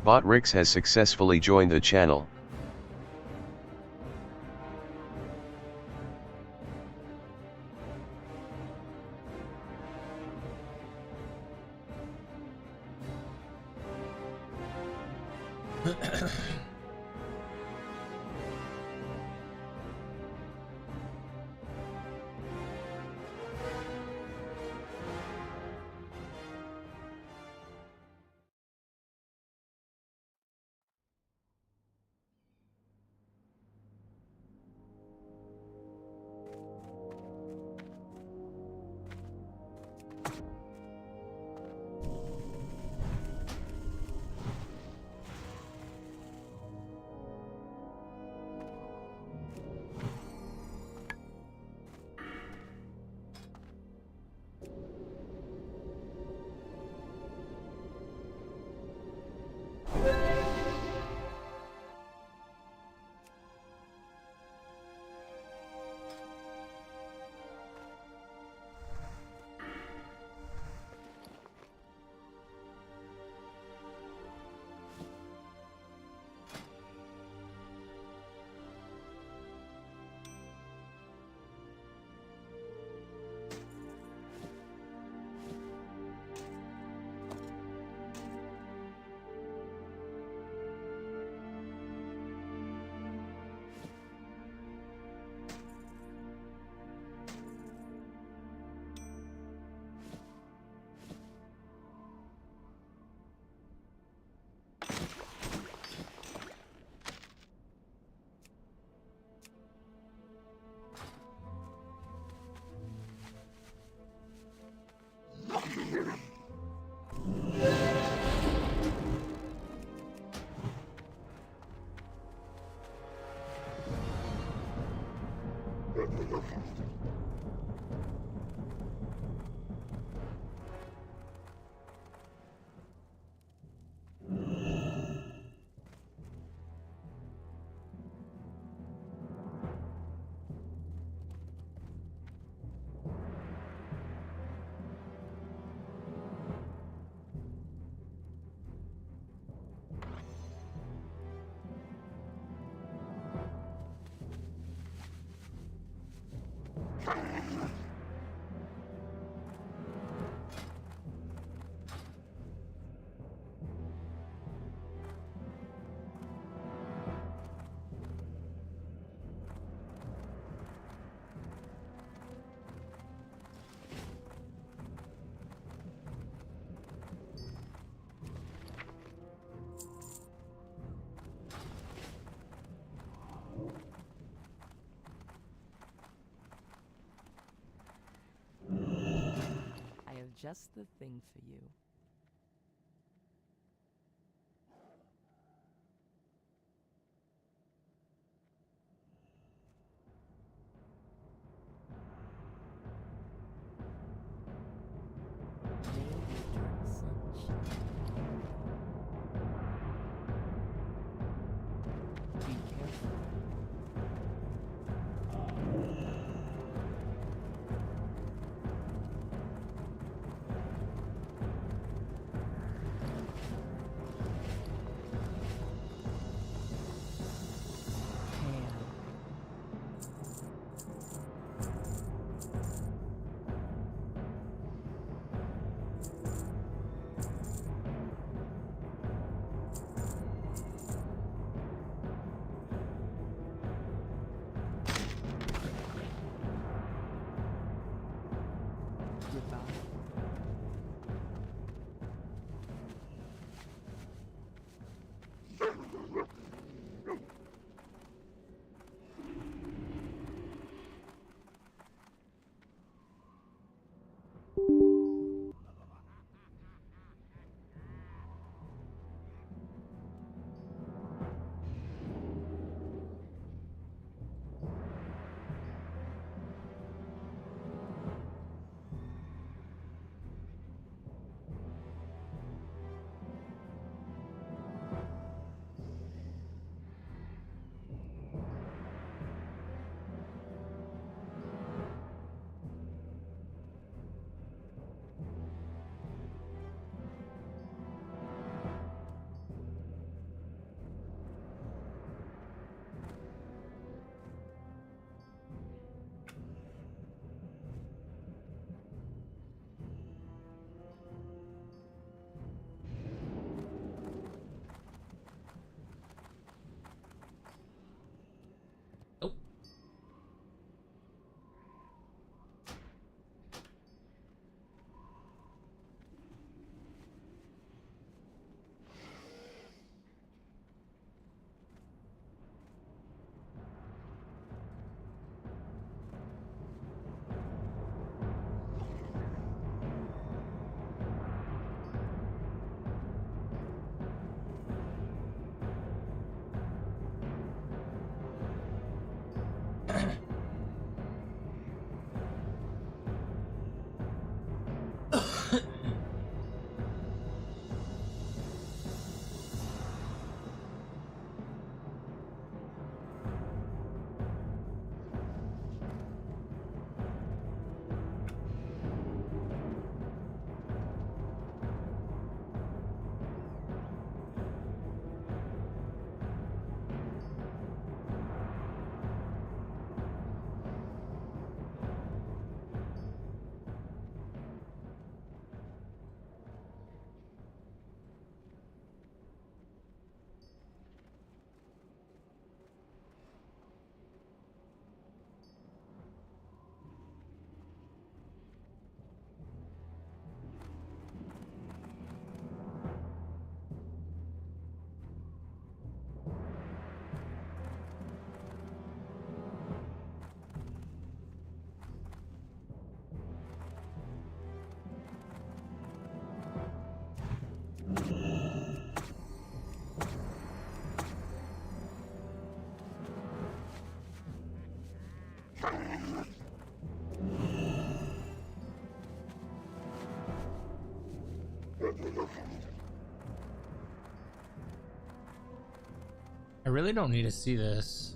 Botrix has successfully joined the channel. I have just the thing for you. May the eternal sun shine. Be careful. Hail. Goodbye. I really don't need to see this.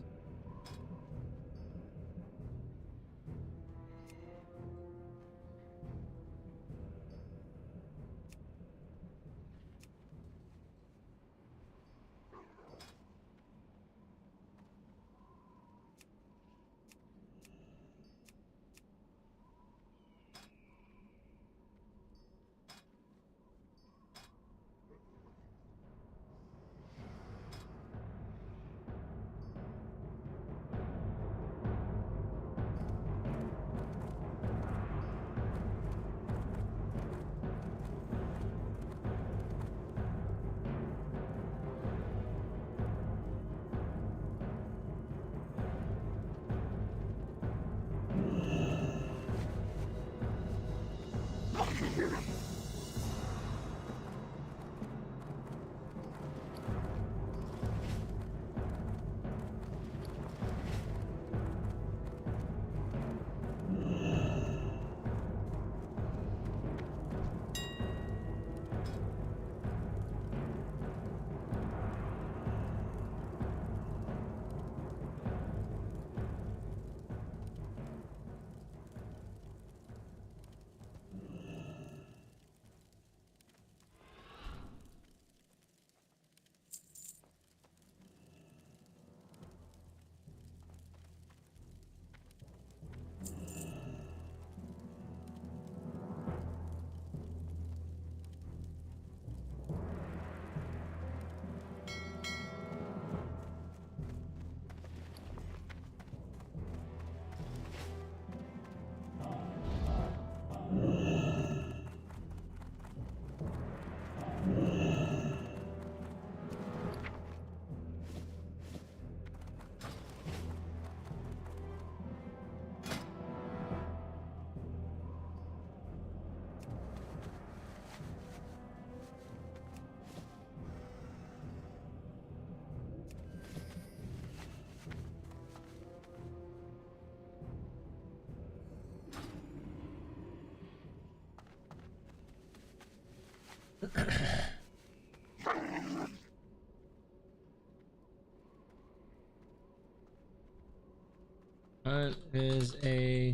What is a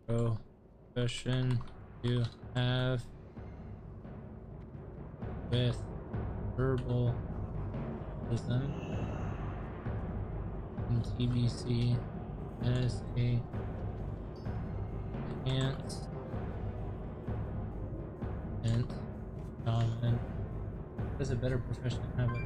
profession you have with verbal wisdom in TBC as a chance and common? What is a better profession to have it?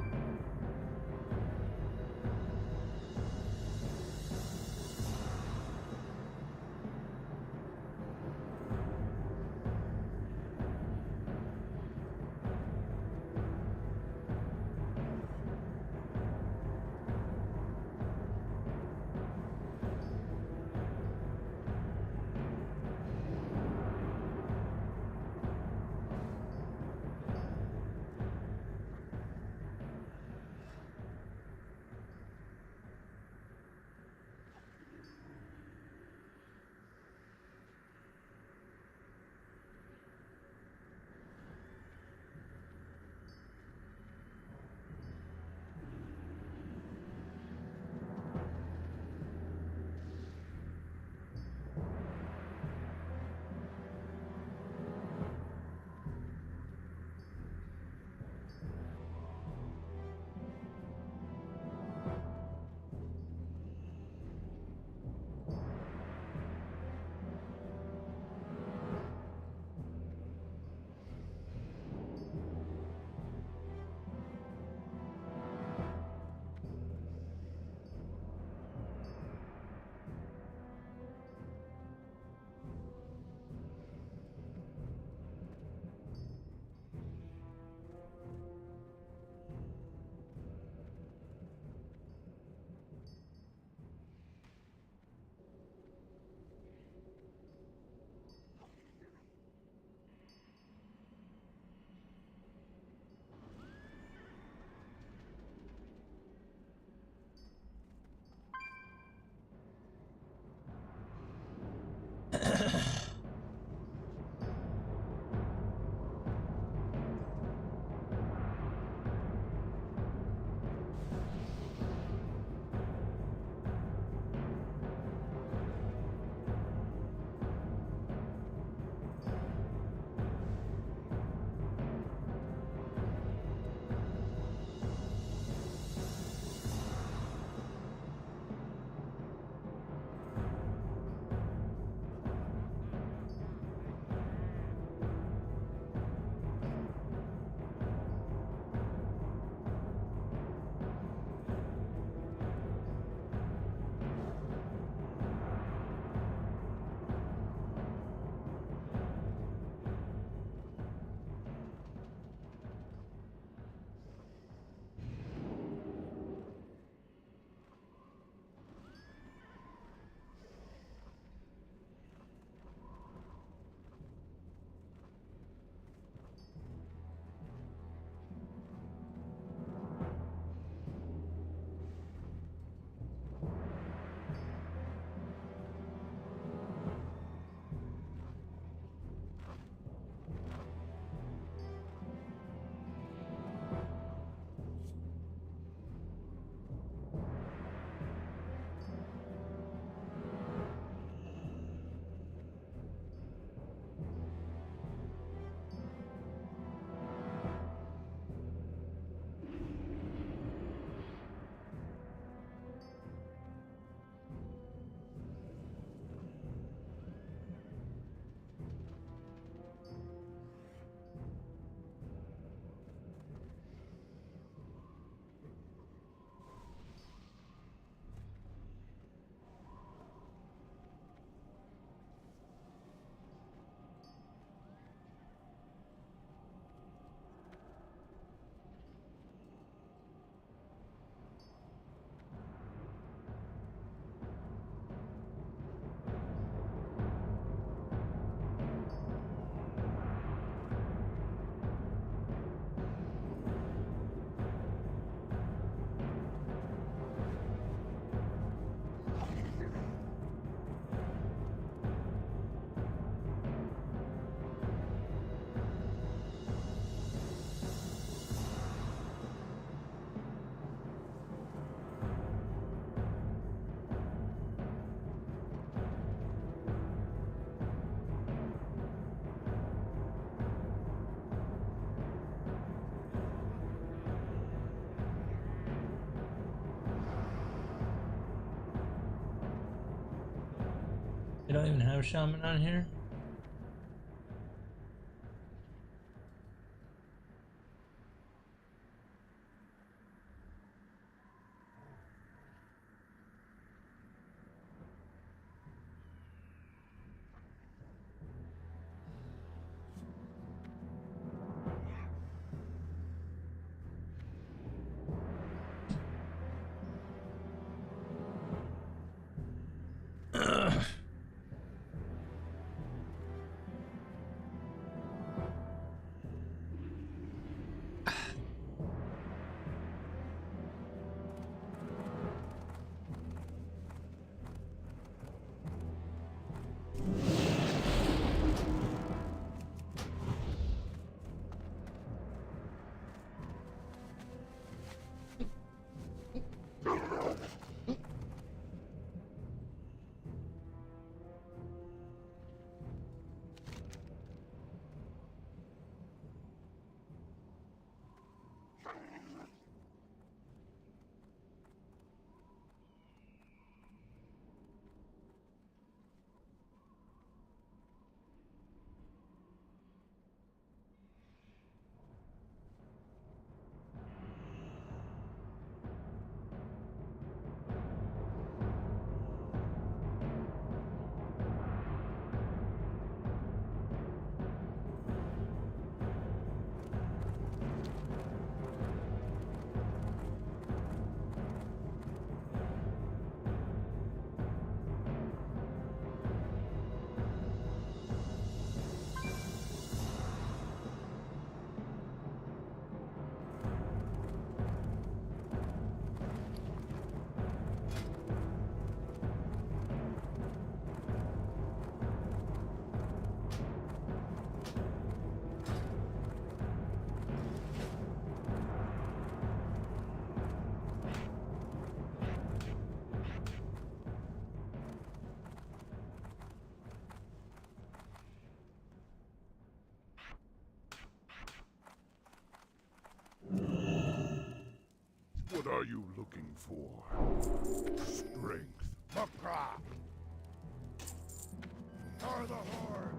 They don't even have shaman on here. What are you looking for? Strength. Makra! Are the Horde!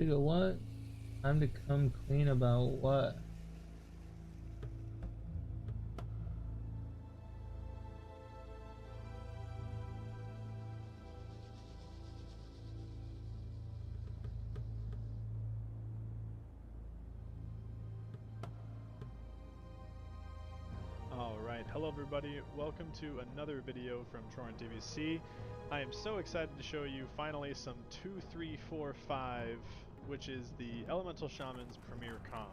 Nigga, what? Time to come clean about what? Alright, hello everybody, welcome to another video from Troran TVC. I am so excited to show you finally some 2, 3, 4, 5, which is the Elemental Shaman's premier comp.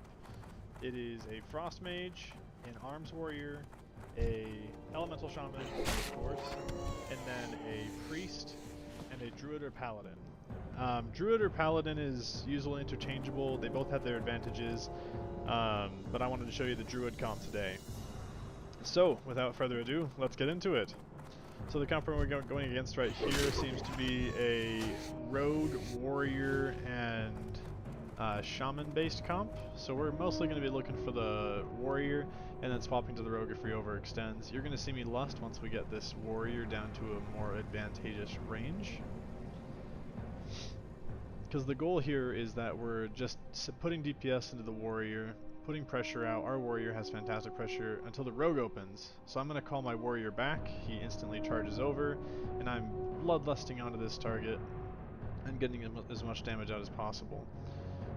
It is a Frost Mage, an Arms Warrior, a Elemental Shaman, of course, and then a Priest, and a Druid or Paladin. Druid or Paladin is usually interchangeable, they both have their advantages, but I wanted to show you the Druid comp today. So, without further ado, let's get into it. So the comp we're going against right here seems to be a Rogue, Warrior, and Shaman-based comp. So we're mostly going to be looking for the Warrior, and then swapping to the Rogue if he overextends. You're going to see me lust once we get this Warrior down to a more advantageous range. Because the goal here is that we're just putting DPS into the Warrior, putting pressure out. Our Warrior has fantastic pressure until the Rogue opens. So I'm going to call my Warrior back, he instantly charges over, and I'm bloodlusting onto this target and getting as much damage out as possible.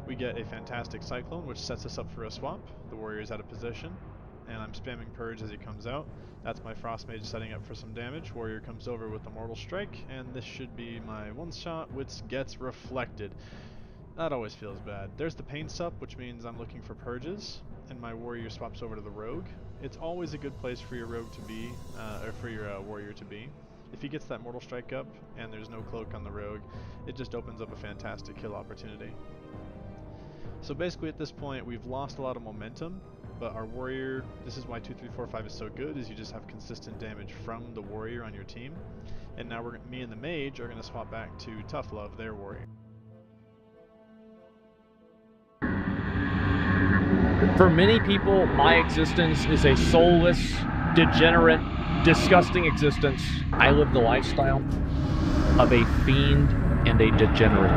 We get a fantastic Cyclone, which sets us up for a swap. The Warrior is out of position, and I'm spamming Purge as he comes out. That's my Frost Mage setting up for some damage. Warrior comes over with the Mortal Strike, and this should be my one-shot, which gets reflected. That always feels bad. There's the Pain Sup, which means I'm looking for Purges, and my Warrior swaps over to the Rogue. It's always a good place for your Rogue to be, or for your Warrior to be. If he gets that Mortal Strike up, and there's no cloak on the Rogue, it just opens up a fantastic kill opportunity. So basically at this point, we've lost a lot of momentum, but our Warrior, this is why 2, 3, 4, 5 is so good, is you just have consistent damage from the Warrior on your team. And now me and the Mage are going to swap back to Tough Love, their Warrior. For many people, my existence is a soulless, degenerate, disgusting existence. I live the lifestyle of a fiend and a degenerate.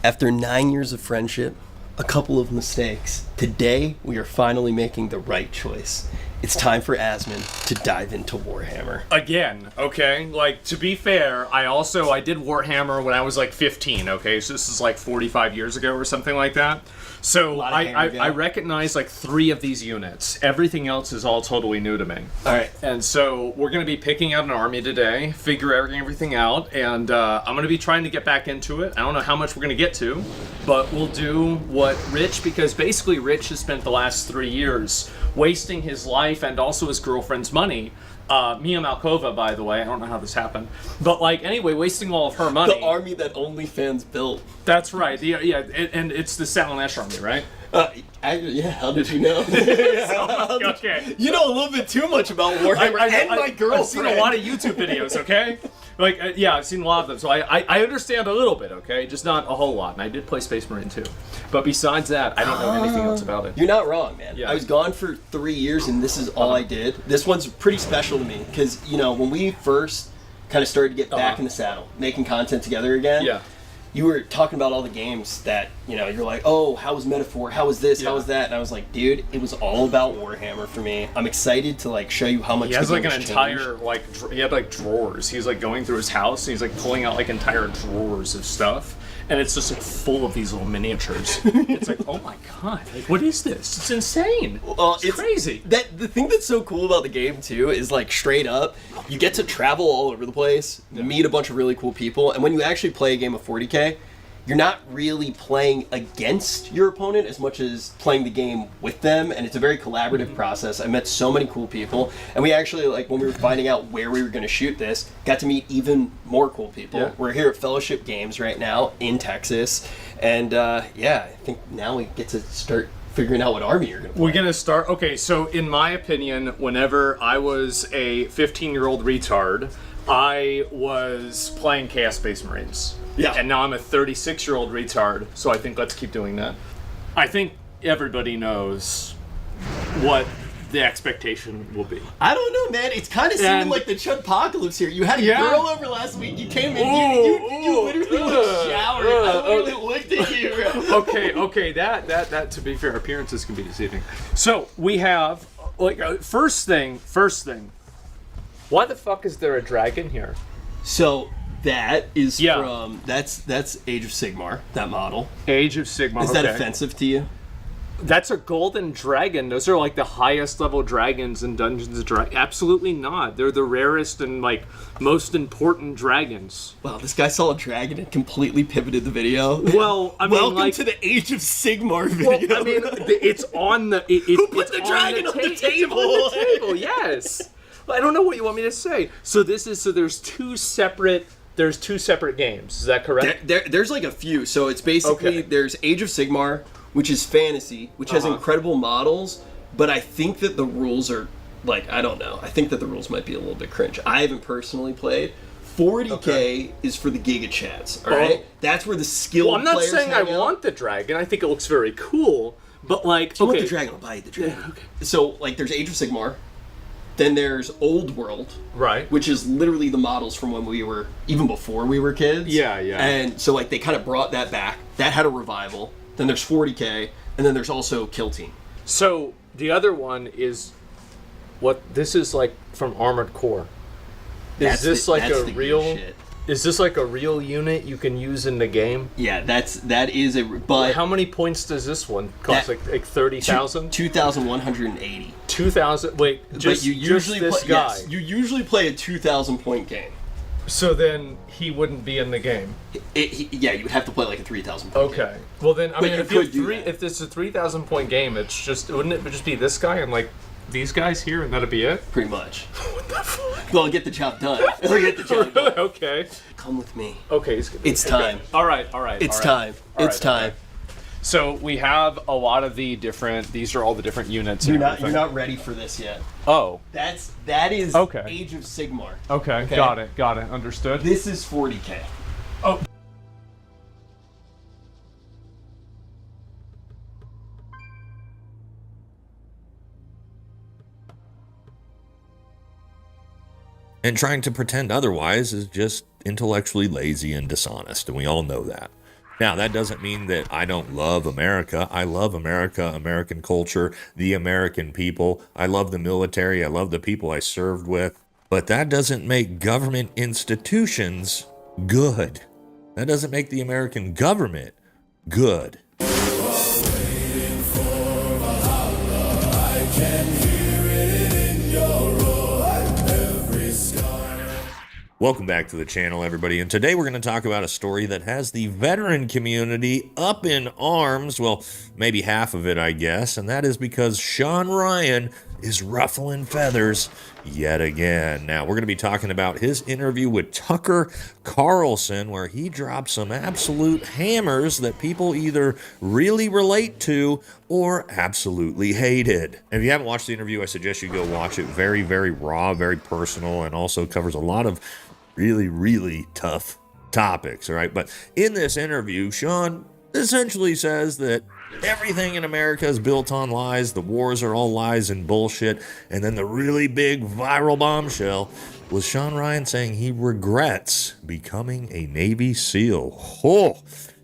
After 9 years of friendship, a couple of mistakes, today we are finally making the right choice. It's time for Asmon to dive into Warhammer. Again, okay? Like, to be fair, I did Warhammer when I was like 15, okay? So this is like 45 years ago or something like that. So I recognize like 3 of these units. Everything else is all totally new to me. Alright. And so we're going to be picking out an army today, figuring everything out, and I'm going to be trying to get back into it. I don't know how much we're going to get to, but we'll do what Rich, because basically Rich has spent the last 3 years wasting his life and also his girlfriend's money. Mia Malkova, by the way, I don't know how this happened, but like anyway, wasting all of her money. The army that OnlyFans built. That's right. And it's the Salanesh army, right? Yeah, how did you know? Okay. You know a little bit too much about Warhammer and my girlfriend. I've seen a lot of YouTube videos, okay? Like, yeah, I've seen a lot of them, so I understand a little bit, okay? Just not a whole lot, and I did play Space Marine too. But besides that, I don't know anything else about it. You're not wrong, man. Yeah. I was gone for 3 years, and this is all I did. This one's pretty special to me, because, you know, when we first kind of started to get back in the saddle, making content together again, Yeah. you were talking about all the games that, you know, you're like, oh, how was Metaphor? How was this? How was that? And I was like, dude, it was all about Warhammer for me. I'm excited to, like, show you how much He has the like game an has entire, changed. like, he had like drawers. He was like going through his house, and he's like pulling out like entire drawers of stuff. and it's just like full of these little miniatures. It's like, oh my god, like what is this? It's insane. Well, it's crazy. The thing that's so cool about the game too is like straight up, you get to travel all over the place, meet a bunch of really cool people, and when you actually play a game of 40K, you're not really playing against your opponent as much as playing the game with them, and it's a very collaborative process. I met so many cool people, and we actually, like, when we were finding out where we were going to shoot this, got to meet even more cool people. Yeah. We're here at Fellowship Games right now in Texas, and yeah, I think now we get to start figuring out what army you're going to play. We're gonna start. Okay, so in my opinion, whenever I was a 15-year-old retard, I was playing Chaos Space Marines. Yeah. And now I'm a 36-year-old retard, so I think let's keep doing that. I think everybody knows what the expectation will be. I don't know, man. It's kind of seeming like the Chudpocalypse here. You had a girl over last week. You came in. You literally looked showered. I literally looked at you. Okay. That to be fair, appearances can be deceiving. So we have like first thing. Why the fuck is there a dragon here? So that is from that's Age of Sigmar. That model. Age of Sigmar. Is that offensive to you? That's a golden dragon. Those are like the highest level dragons in Dungeons and Dragons. Absolutely not. They're the rarest and like most important dragons. Wow, this guy saw a dragon and completely pivoted the video. Well, I mean, welcome to the Age of Sigmar video. Well, I mean, it's on the. Who put the dragon on the table? It's on the table. Yes. I don't know what you want me to say. So there's two separate games. Is that correct? There's like a few. So it's basically there's Age of Sigmar, which is fantasy, which has incredible models, but I think that the rules are, like, I don't know. I think that the rules might be a little bit cringe. I haven't personally played. 40K is for the Giga Chats, all right? That's where the skilled players I'm not saying I hang out. want the dragon. I think it looks very cool, but like, If you want the dragon, I'll buy you the dragon. Yeah, okay. So, like, there's Age of Sigmar, then there's Old World, right? Which is literally the models from when we were, even before we were kids. Yeah. And so, like, they kind of brought that back. That had a revival. Then there's 40K, and then there's also Kill Team. So the other one is what this is like from Armored Core. Is this like a real? Is this like a real unit you can use in the game? Yeah, that is a. But how many points does this one cost? Like 30,000? 2,180. 2,000. Wait, just you usually this play, guy. Yes, you usually play a 2,000 point game. So then he wouldn't be in the game. Yeah, you would have to play like a 3,000 point game. Okay. Well then, I mean, if this is a 3,000 point game, it's just wouldn't it just be this guy and like these guys here, and that'd be it? Pretty much. What the fuck? Well, get the job done. Get the job done. Okay. Come with me. Okay, it's time. All right. It's time. It's time. Okay. So we have a lot of the different. These are all the different units. You're not ready for this yet. Oh. That is Age of Sigmar. Okay. Got it. Understood. This is 40K. Oh. And trying to pretend otherwise is just intellectually lazy and dishonest, and we all know that. Now, that doesn't mean that I don't love America. I love America, American culture, the American people. I love the military. I love the people I served with. But that doesn't make government institutions good. That doesn't make the American government good. Welcome back to the channel, everybody, and today we're going to talk about a story that has the veteran community up in arms, well, maybe half of it, I guess, and that is because Sean Ryan is ruffling feathers yet again. Now, we're going to be talking about his interview with Tucker Carlson, where he dropped some absolute hammers that people either really relate to or absolutely hated. And if you haven't watched the interview, I suggest you go watch it. Very, very raw, very personal, and also covers a lot of really, really tough topics, all right? But in this interview, Sean essentially says that everything in America is built on lies, the wars are all lies and bullshit, and then the really big viral bombshell was Sean Ryan saying he regrets becoming a Navy SEAL. Oh,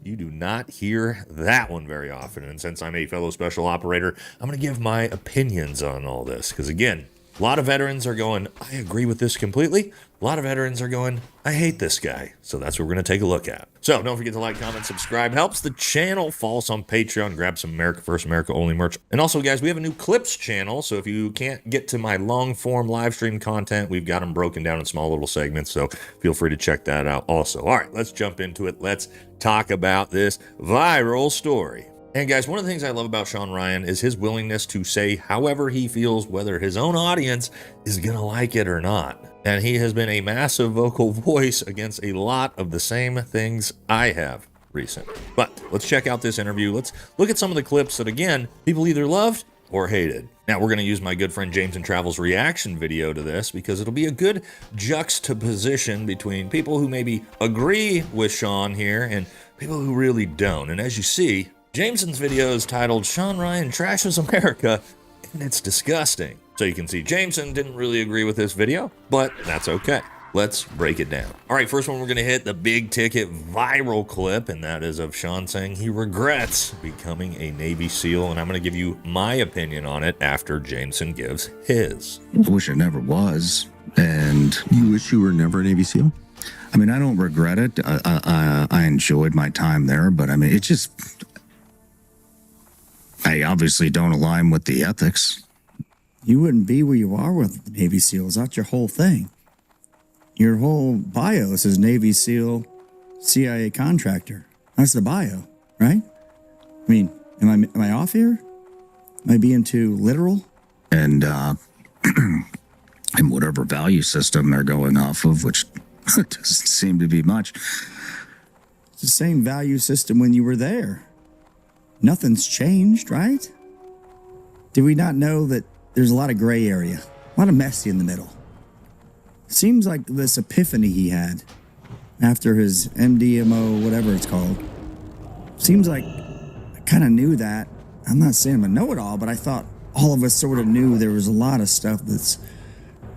you do not hear that one very often, and since I'm a fellow special operator, I'm going to give my opinions on all this, because again, a lot of veterans are going, I agree with this completely. A lot of veterans are going, I hate this guy. So that's what we're going to take a look at. So don't forget to like, comment, subscribe. Helps the channel. Follow us on Patreon. Grab some America First, America Only merch. And also, guys, we have a new Clips channel. So if you can't get to my long-form live stream content, we've got them broken down in small little segments. So feel free to check that out also. All right, let's jump into it. Let's talk about this viral story. And guys, one of the things I love about Sean Ryan is his willingness to say however he feels, whether his own audience is going to like it or not. And he has been a massive vocal voice against a lot of the same things I have recently. But let's check out this interview. Let's look at some of the clips that, again, people either loved or hated. Now, we're going to use my good friend Jameson Travel's reaction video to this because it'll be a good juxtaposition between people who maybe agree with Sean here and people who really don't. And as you see, Jameson's video is titled Sean Ryan Trashes America, and it's disgusting. So you can see Jameson didn't really agree with this video, but that's okay. Let's break it down. All right, first one, we're going to hit the big ticket viral clip, and that is of Sean saying he regrets becoming a Navy SEAL, and I'm going to give you my opinion on it after Jameson gives his. I wish I never was. And you wish you were never a Navy SEAL? I mean, I don't regret it. I enjoyed my time there, but I mean, it just... I obviously don't align with the ethics. You wouldn't be where you are with the Navy SEALs. That's your whole thing. Your whole bio says Navy SEAL, CIA contractor. That's the bio, right? I mean, am I off here? Am I being too literal? And and whatever value system they're going off of, which doesn't seem to be much. It's the same value system when you were there. Nothing's changed, right? Did we not know that there's a lot of gray area, a lot of messy in the middle? Seems like this epiphany he had after his MDMO, whatever it's called. Seems like I kind of knew that. I'm not saying I'm a know-it-all, but I thought all of us sort of knew there was a lot of stuff that's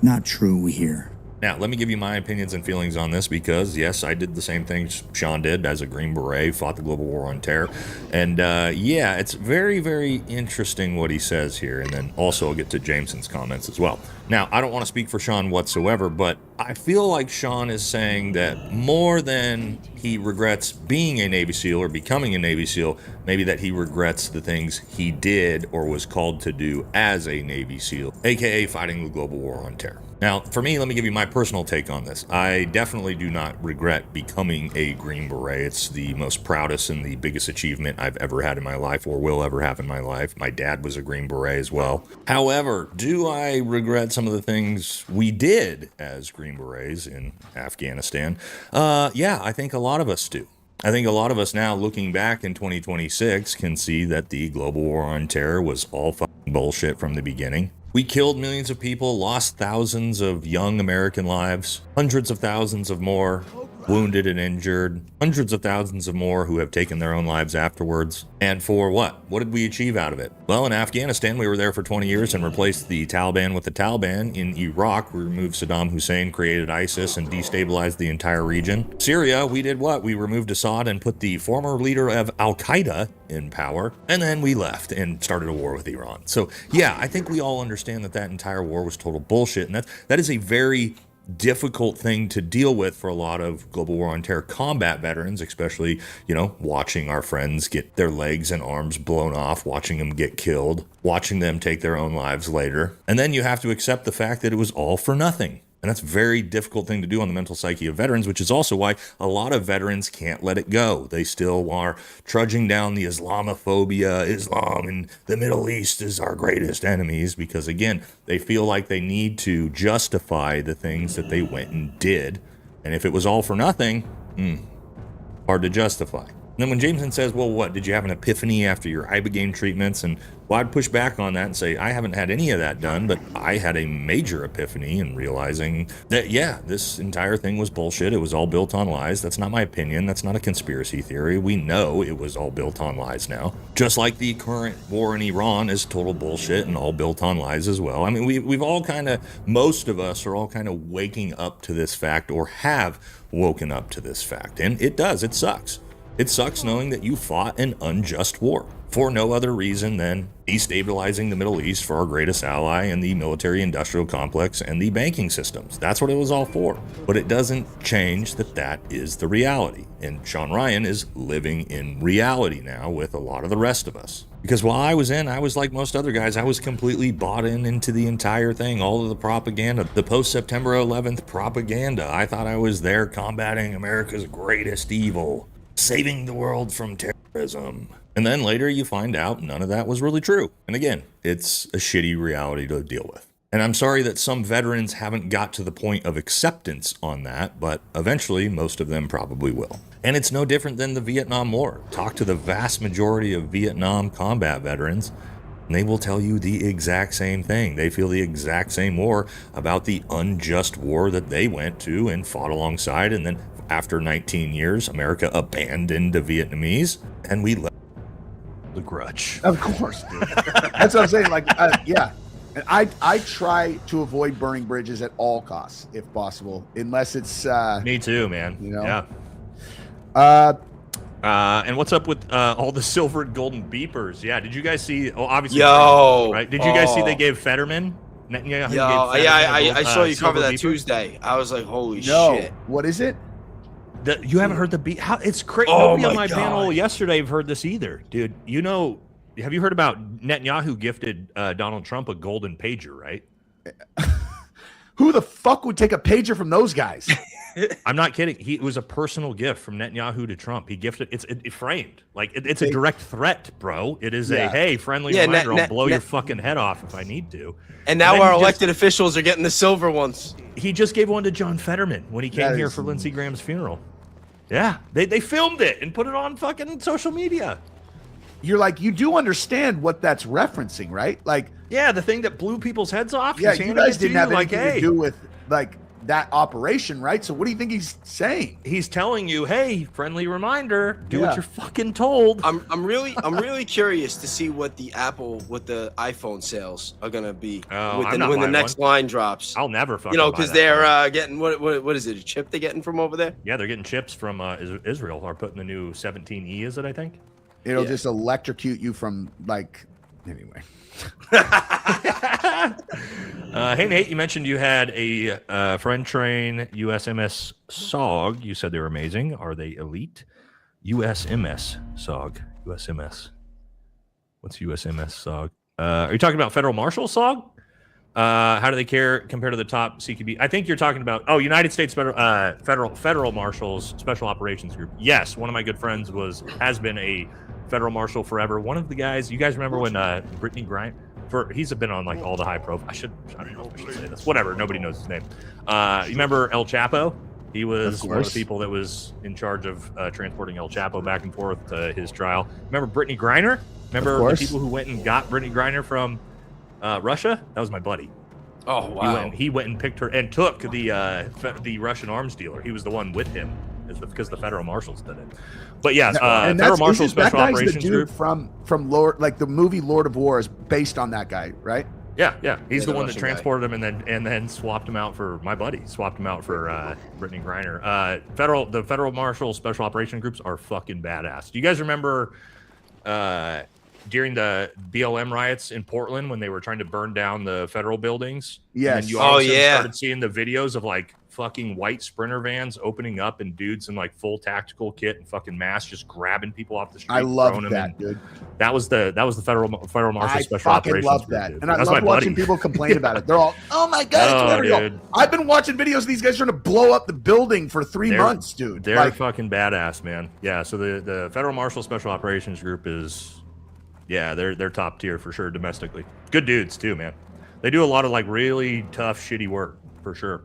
not true here. Now, let me give you my opinions and feelings on this because, yes, I did the same thing Sean did as a Green Beret, fought the global war on terror. And, yeah, it's very, very interesting what he says here. And then also I'll get to Jameson's comments as well. Now, I don't want to speak for Sean whatsoever, but I feel like Sean is saying that more than he regrets being a Navy SEAL or becoming a Navy SEAL, maybe that he regrets the things he did or was called to do as a Navy SEAL, aka fighting the global war on terror. Now, for me, let me give you my personal take on this. I definitely do not regret becoming a Green Beret. It's the most proudest and the biggest achievement I've ever had in my life or will ever have in my life. My dad was a Green Beret as well. However, do I regret some of the things we did as Green Berets in Afghanistan? Yeah, I think a lot of us do. I think a lot of us now, looking back in 2026, can see that the global war on terror was all fucking bullshit from the beginning. We killed millions of people, lost thousands of young American lives, hundreds of thousands of more wounded and injured, hundreds of thousands of more who have taken their own lives afterwards. And for what? What did we achieve out of it? Well, in Afghanistan, we were there for 20 years and replaced the Taliban with the Taliban. In Iraq, we removed Saddam Hussein, created ISIS, and destabilized the entire region. Syria, we did what? We removed Assad and put the former leader of Al-Qaeda in power, and then we left and started a war with Iran. So, yeah, I think we all understand that that entire war was total bullshit, and that is a very difficult thing to deal with for a lot of global war on terror combat veterans, especially, you know, watching our friends get their legs and arms blown off, watching them get killed, watching them take their own lives later. And then you have to accept the fact that it was all for nothing. And that's a very difficult thing to do on the mental psyche of veterans, which is also why a lot of veterans can't let it go. They still are trudging down the Islamophobia, Islam in the Middle East is our greatest enemies, because again, they feel like they need to justify the things that they went and did. And if it was all for nothing, hard to justify. And then when Jameson says, well, what, did you have an epiphany after your Ibogaine treatments? And well, I'd push back on that and say, I haven't had any of that done, but I had a major epiphany in realizing that, yeah, this entire thing was bullshit. It was all built on lies. That's not my opinion. That's not a conspiracy theory. We know it was all built on lies now. Just like the current war in Iran is total bullshit and all built on lies as well. I mean, we've all kind of, most of us are all kind of waking up to this fact or have woken up to this fact. And it does, it sucks. It sucks knowing that you fought an unjust war for no other reason than destabilizing the Middle East for our greatest ally and the military-industrial complex and the banking systems. That's what it was all for. But it doesn't change that that is the reality. And Sean Ryan is living in reality now with a lot of the rest of us. Because while I was like most other guys, I was completely bought into the entire thing, all of the propaganda, the post-September 11th propaganda. I thought I was there combating America's greatest evil, saving the world from terrorism. And then later you find out none of that was really true. And again, it's a shitty reality to deal with. And I'm sorry that some veterans haven't got to the point of acceptance on that, but eventually most of them probably will. And it's no different than the Vietnam War. Talk to the vast majority of Vietnam combat veterans, and they will tell you the exact same thing. They feel the exact same war about the unjust war that they went to and fought alongside. And then after 19 years, America abandoned the Vietnamese, and we left the grudge. Of course, dude. That's what I'm saying. Like, yeah. And I try to avoid burning bridges at all costs, if possible, unless it's... Me too, man. You know? Yeah. And what's up with all the silver and golden beepers? Yeah, did you guys see... Oh, obviously... Right? Did you guys see they gave Fetterman... I saw you cover that beeper Tuesday. I was like, holy shit. What is it? You haven't heard the beat? How it's crazy. Oh Nobody on my panel yesterday have heard this either, dude. You know, have you heard about Netanyahu gifted Donald Trump a golden pager, right? Who the fuck would take a pager from those guys? I'm not kidding. It was a personal gift from Netanyahu to Trump. He gifted it framed. Like it's a direct threat, bro. It is a hey, friendly reminder. I'll blow your fucking head off if I need to. And now our elected officials are getting the silver ones. He just gave one to John Fetterman when he came here for Lindsey Graham's funeral. Yeah, they filmed it and put it on fucking social media. You're like, you do understand what that's referencing, right? Like, yeah, the thing that blew people's heads off. Yeah, you guys didn't have anything to do with like that operation, right? So what do you think he's saying? He's telling you, hey, friendly reminder, do what you're fucking told. I'm really curious to see what the iPhone sales are gonna be when the next line drops. I'll never fucking because they're getting what is it, a chip they're getting from over there? Yeah, they're getting chips from Israel. Are putting the new 17E, is it, I think? It'll just electrocute you from like anyway. Hey Nate, you mentioned you had a friend train USMS SOG. You said they were amazing. Are they elite? USMS SOG. USMS. What's USMS SOG? Are you talking about Federal Marshal SOG? How do they compare to the top CQB? I think you're talking about United States Federal Marshals Special Operations Group. Yes, one of my good friends has been a Federal Marshal forever. One of the guys, you guys remember when Brittany Griner, he's been on like all the high profile. I don't know if I should say this. Whatever, nobody knows his name. You remember El Chapo? He was one of the people that was in charge of transporting El Chapo back and forth to his trial. Remember Brittany Griner? Remember the people who went and got Brittany Griner from Russia? That was my buddy. Oh wow! He went and picked her and took the Russian arms dealer. He was the one with him, because the federal marshals did it. But yeah, Federal Marshal Special Operations Group from Lord, like the movie Lord of War is based on that guy, right? Yeah. He's the one that transported him and then swapped him out for my buddy. Swapped him out for Brittany Griner. The Federal Marshal Special Operations Groups are fucking badass. Do you guys remember during the BLM riots in Portland when they were trying to burn down the federal buildings? Yes. And you started seeing the videos of like fucking white Sprinter vans opening up and dudes in like full tactical kit and fucking masks just grabbing people off the street. I love that, dude. That was the Federal Marshal Special Operations. I love that, and I love watching people complain about it. They're all, "Oh my god, it's dude. I've been watching videos of these guys trying to blow up the building for 3 months, dude. They're fucking badass, man. Yeah. So the Federal Marshal Special Operations Group is, they're top tier for sure domestically. Good dudes too, man. They do a lot of like really tough, shitty work for sure.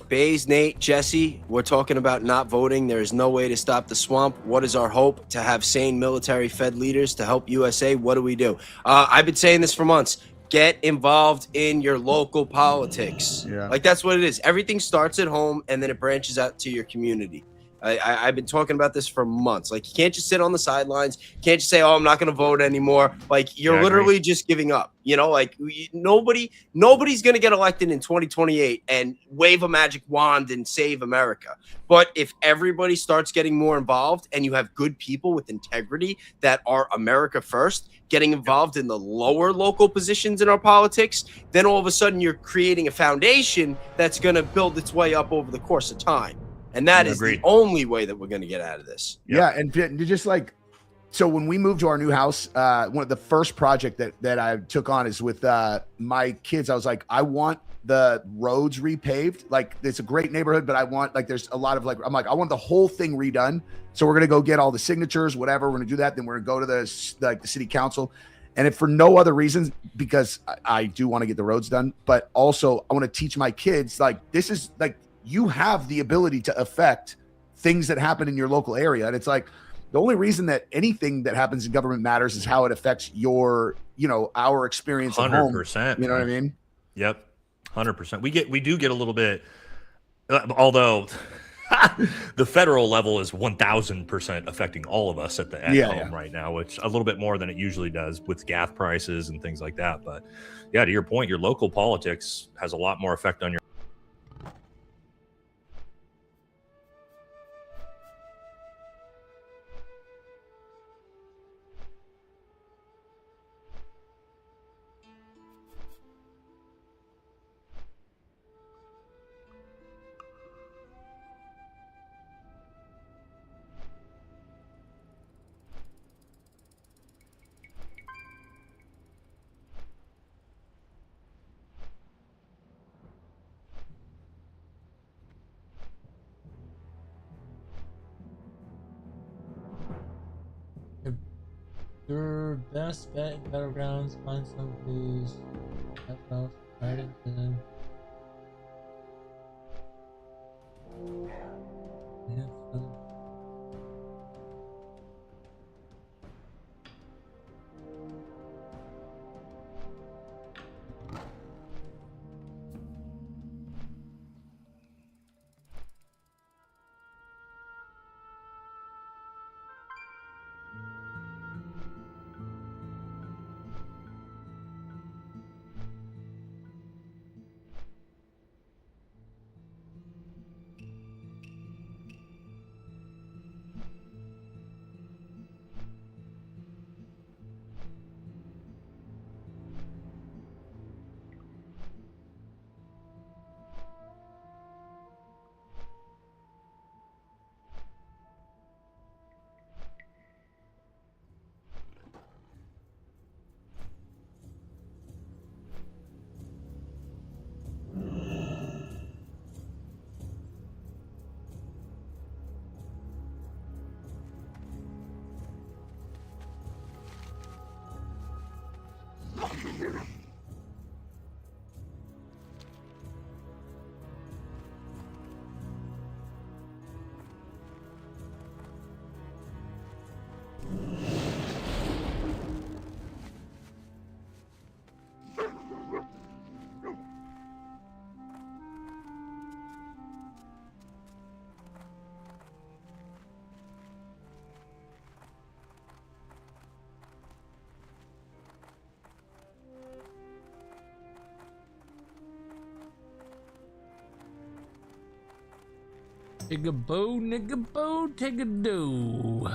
Bays, Nate, Jesse, we're talking about not voting. There is no way to stop the swamp. What is our hope? To have sane military-fed leaders to help USA? What do we do? I've been saying this for months. Get involved in your local politics. Yeah. Like, that's what it is. Everything starts at home, and then it branches out to your community. I've been talking about this for months. Like, you can't just sit on the sidelines. You can't just say, "Oh, I'm not going to vote anymore." Like, you're literally just giving up. You know, like nobody's going to get elected in 2028 and wave a magic wand and save America. But if everybody starts getting more involved and you have good people with integrity that are America first getting involved in the lower local positions in our politics, then all of a sudden you're creating a foundation that's going to build its way up over the course of time. And that is the only way that we're going to get out of this. Yeah. And just like, so when we moved to our new house, one of the first project that I took on is with my kids. I was like, I want the roads repaved. Like, it's a great neighborhood, but I want, like, there's a lot of, like, I'm like, I want the whole thing redone. So we're going to go get all the signatures, whatever. We're going to do that. Then we're going to go to the city council. And if for no other reasons, because I do want to get the roads done, but also I want to teach my kids, like, this is like, you have the ability to affect things that happen in your local area. And it's like, the only reason that anything that happens in government matters is how it affects your, our experience at home. 100%. You know what I mean? Yep. 100%. We do get a little bit, although the federal level is 1000% affecting all of us at home right now, which a little bit more than it usually does with gas prices and things like that. But yeah, to your point, your local politics has a lot more effect on your. Your best bet in Battlegrounds, find some who's right into them. Take a bow, nigga bow, take a dough.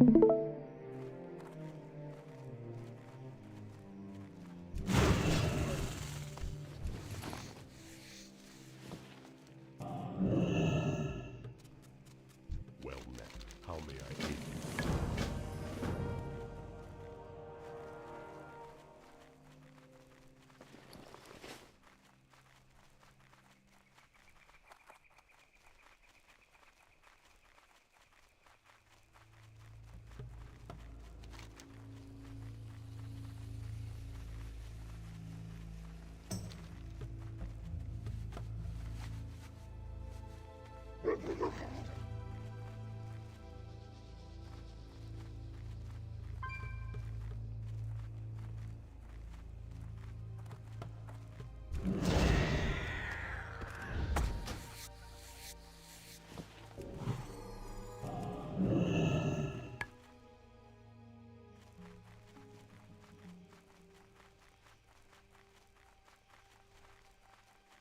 Well met. How may I aid you?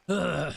Ugh.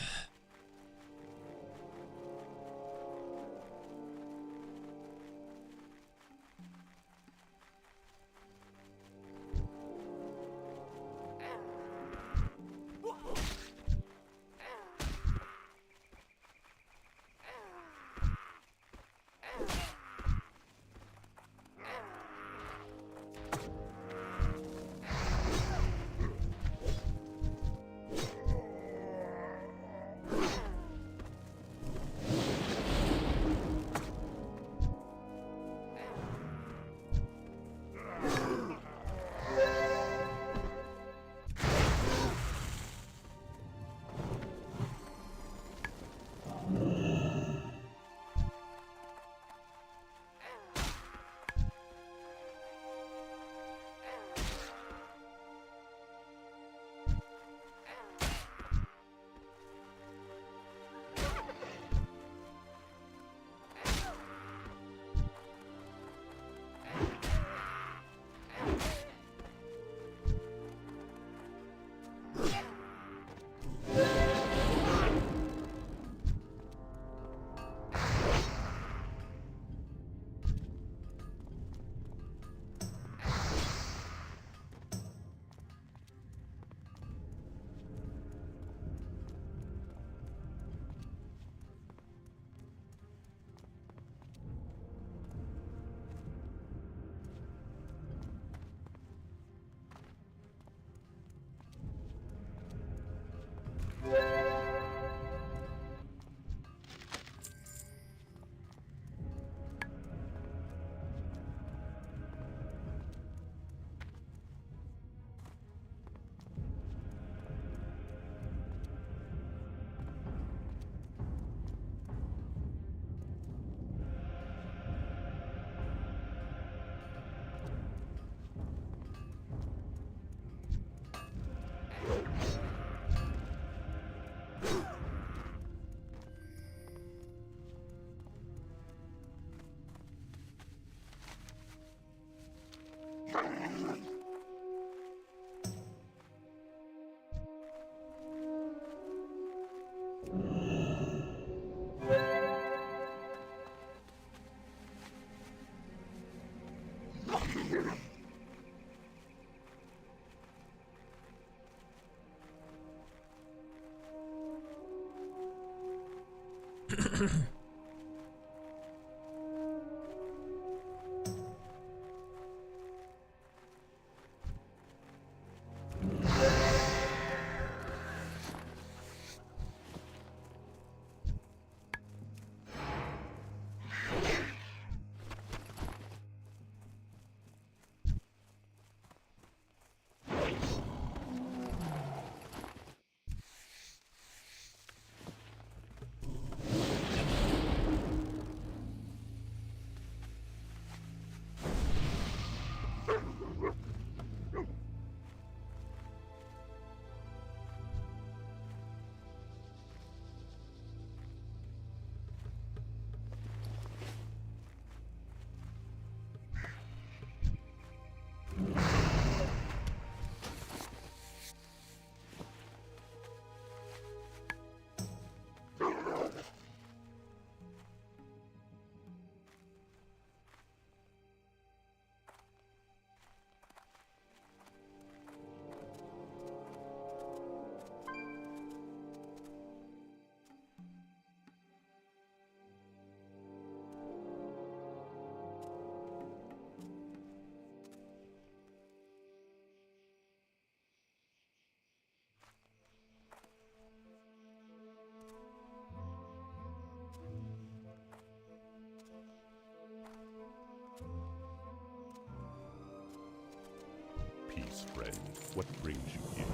friend. What brings you here?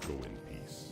Go in peace.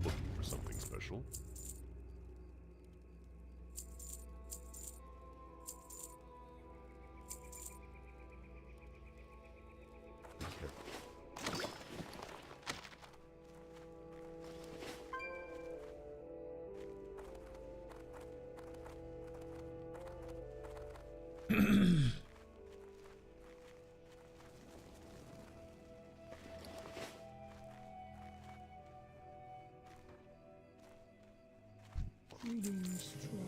Looking for something special? Be careful. Greetings, Troll.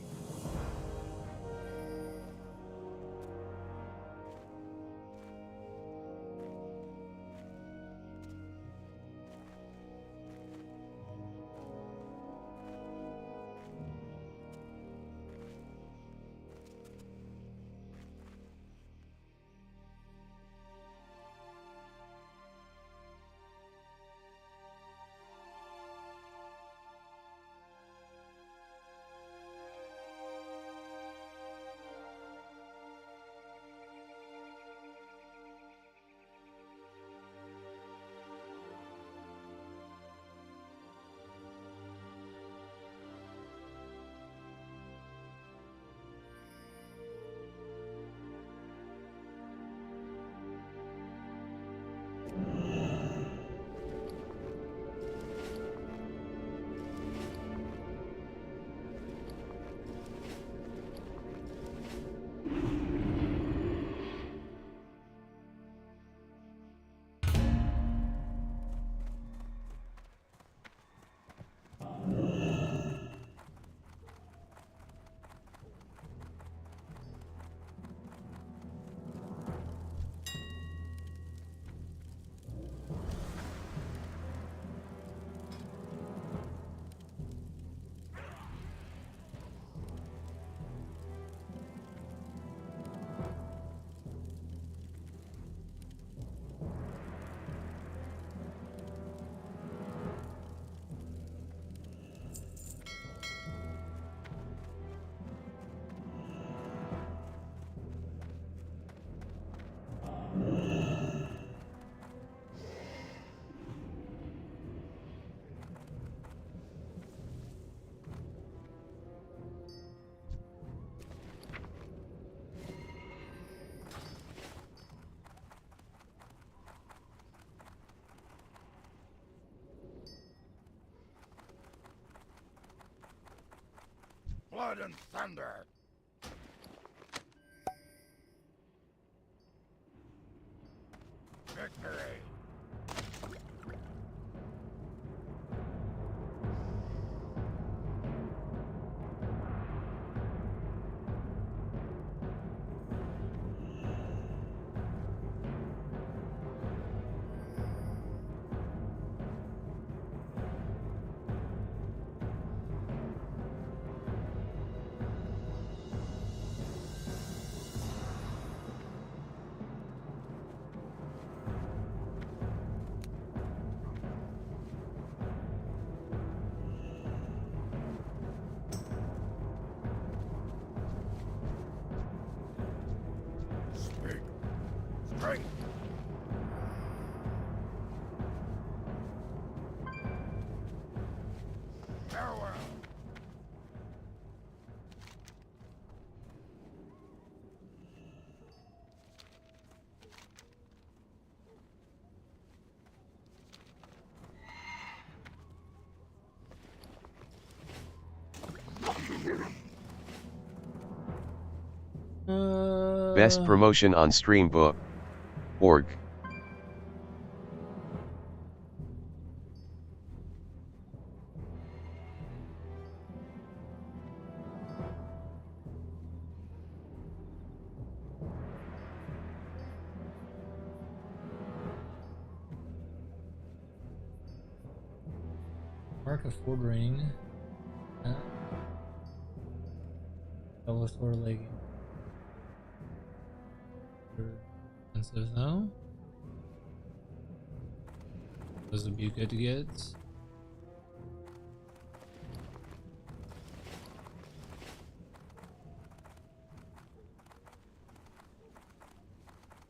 Blood and thunder! Victory! Strength! Farewell! Best promotion on stream book. Org. Mark of Ford Ring. Double sword legging. Expensive though. Those would be good to get.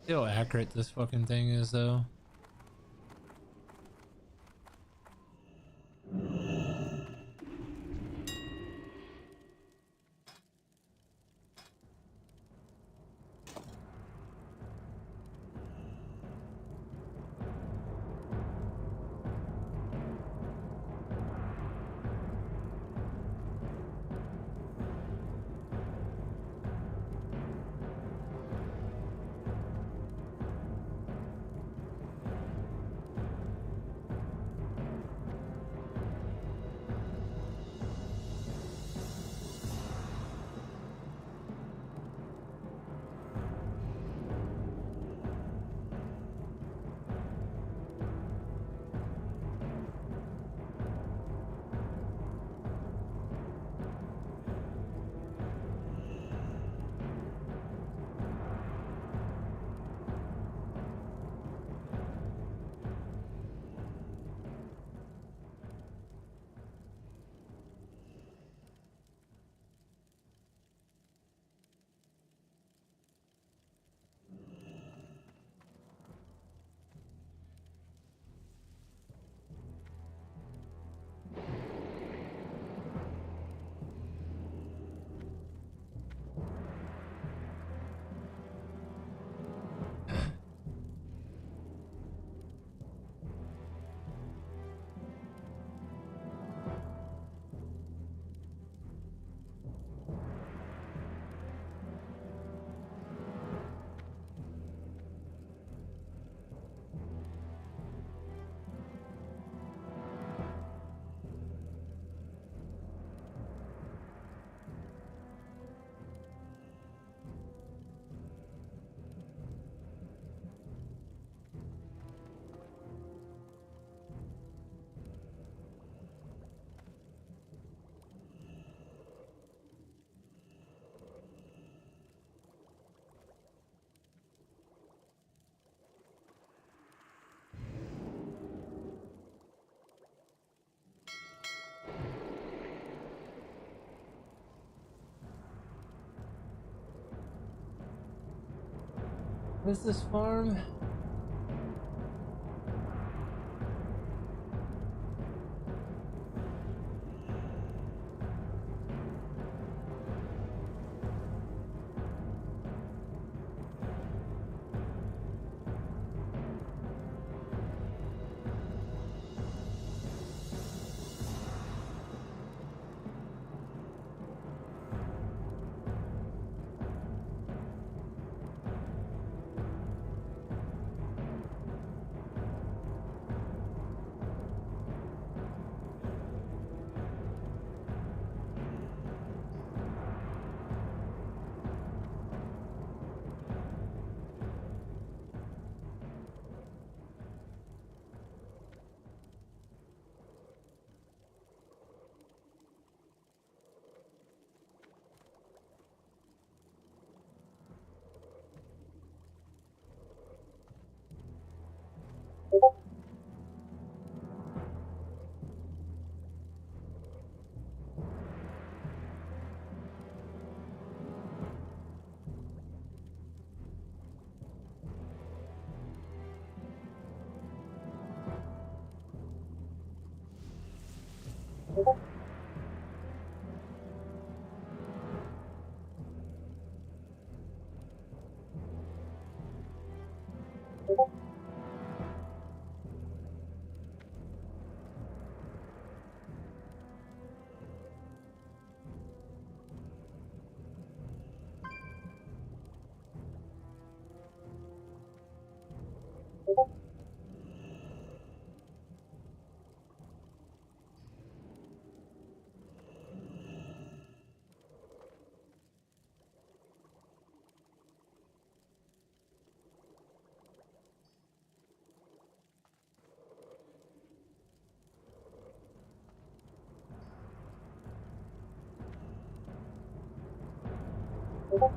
See how accurate this fucking thing is though. What is this farm? Final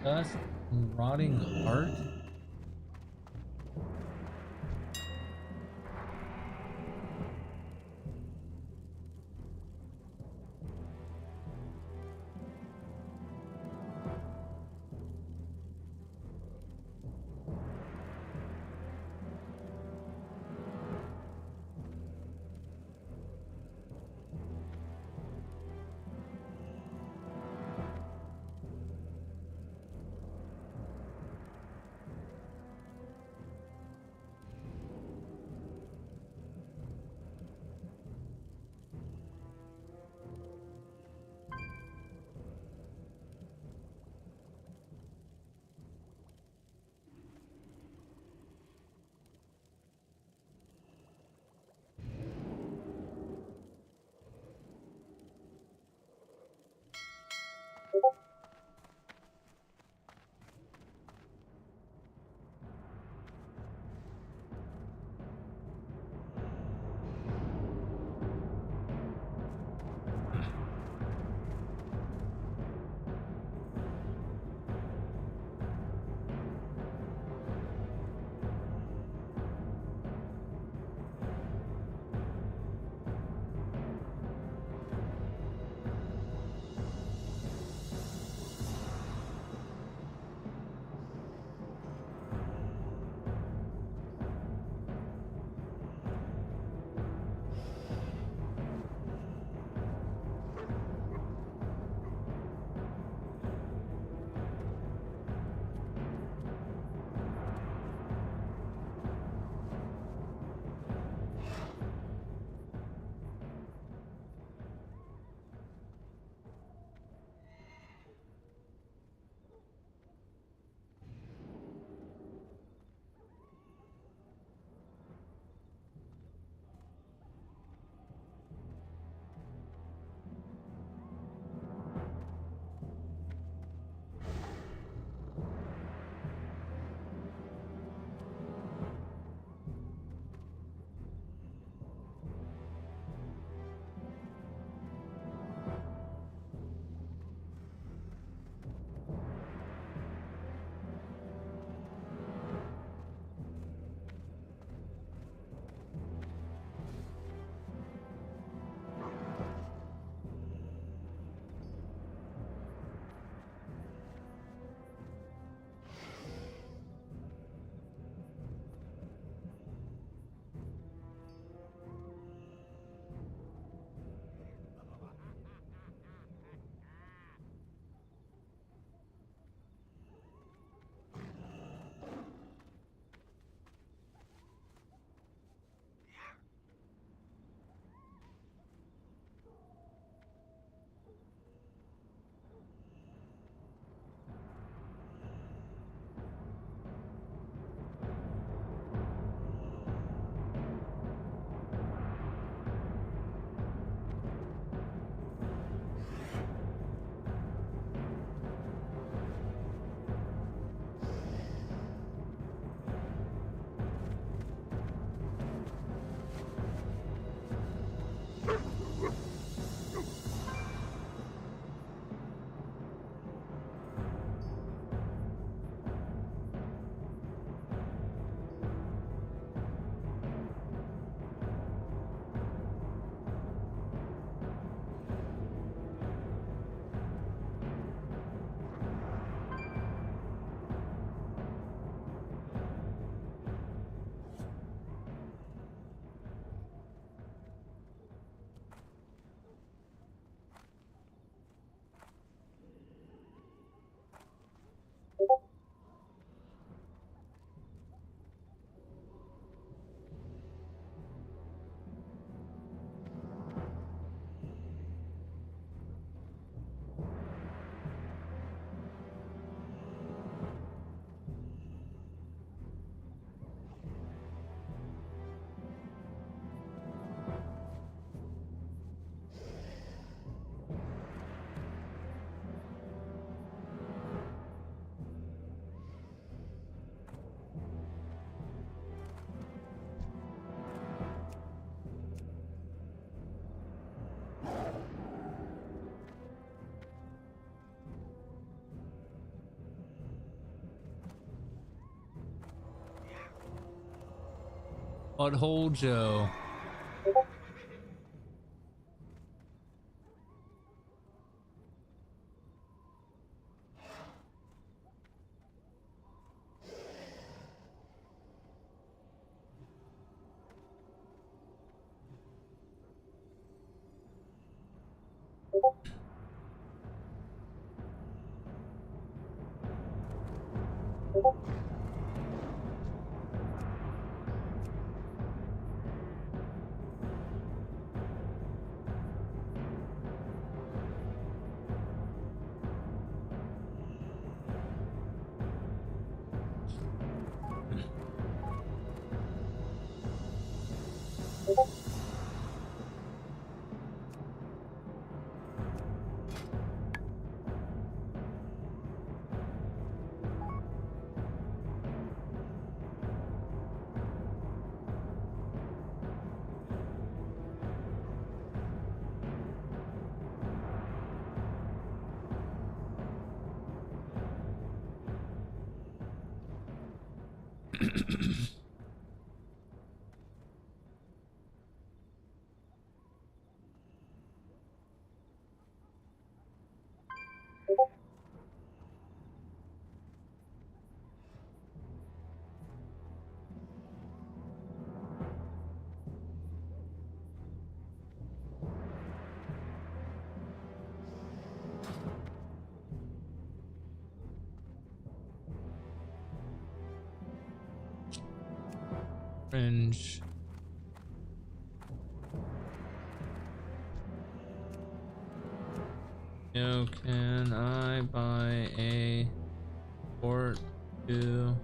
dust and rotting heart. Butthole Joe. Fringe. Yo, can I buy a port to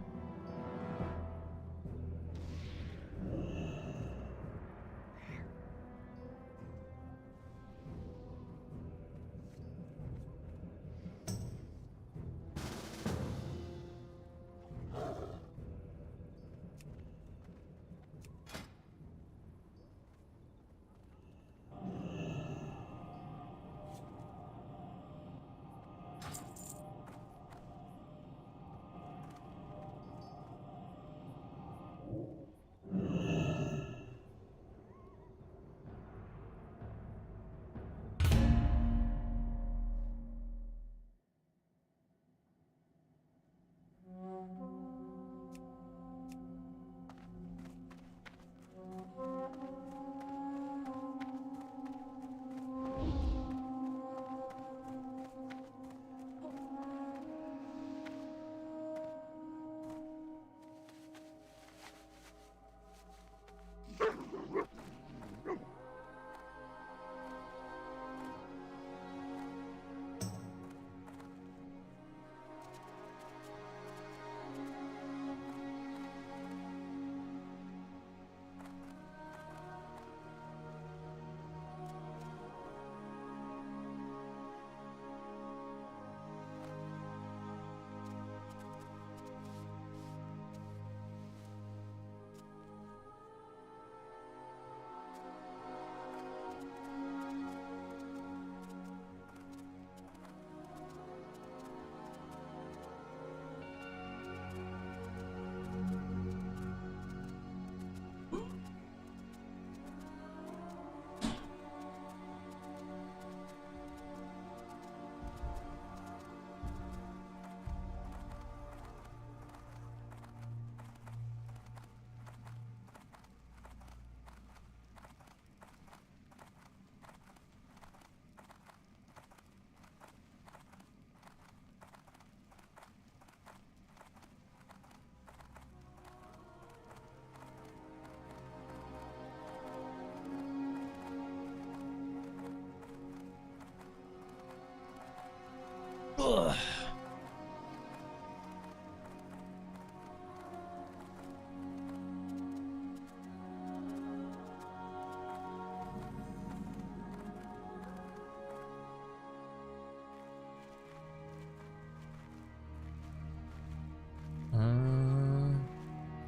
Ugh.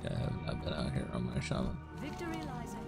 Yeah, I've been out here on my shaman. Victory lies ahead.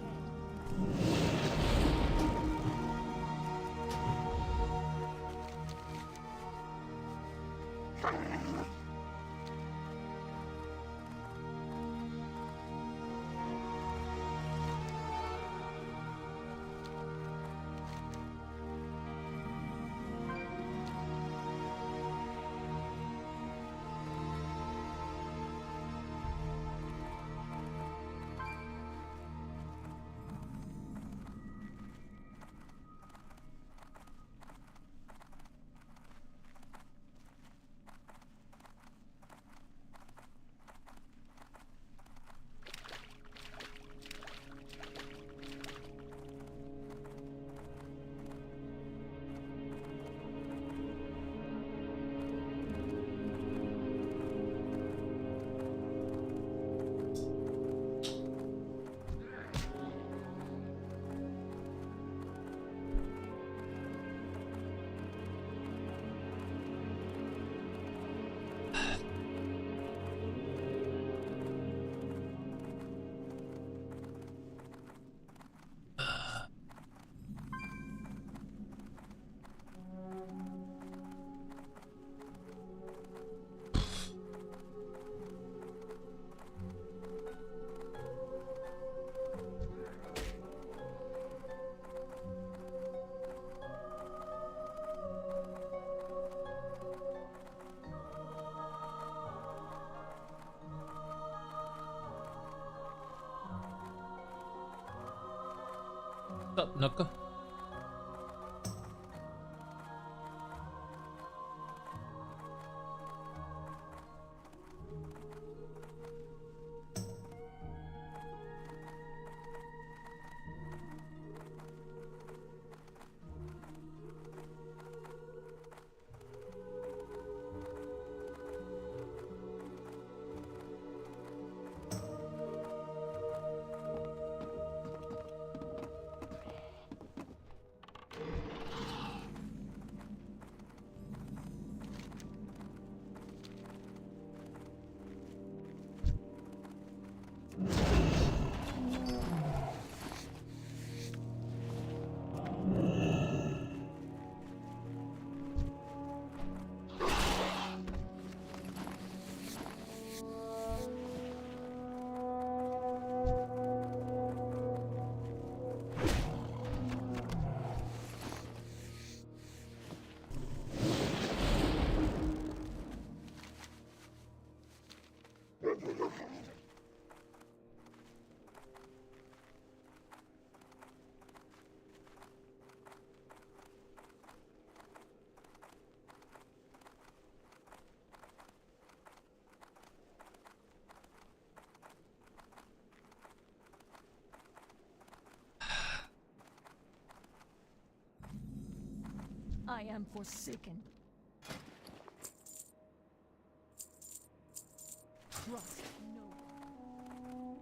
What's up, Nuka? I am forsaken. Trust no one.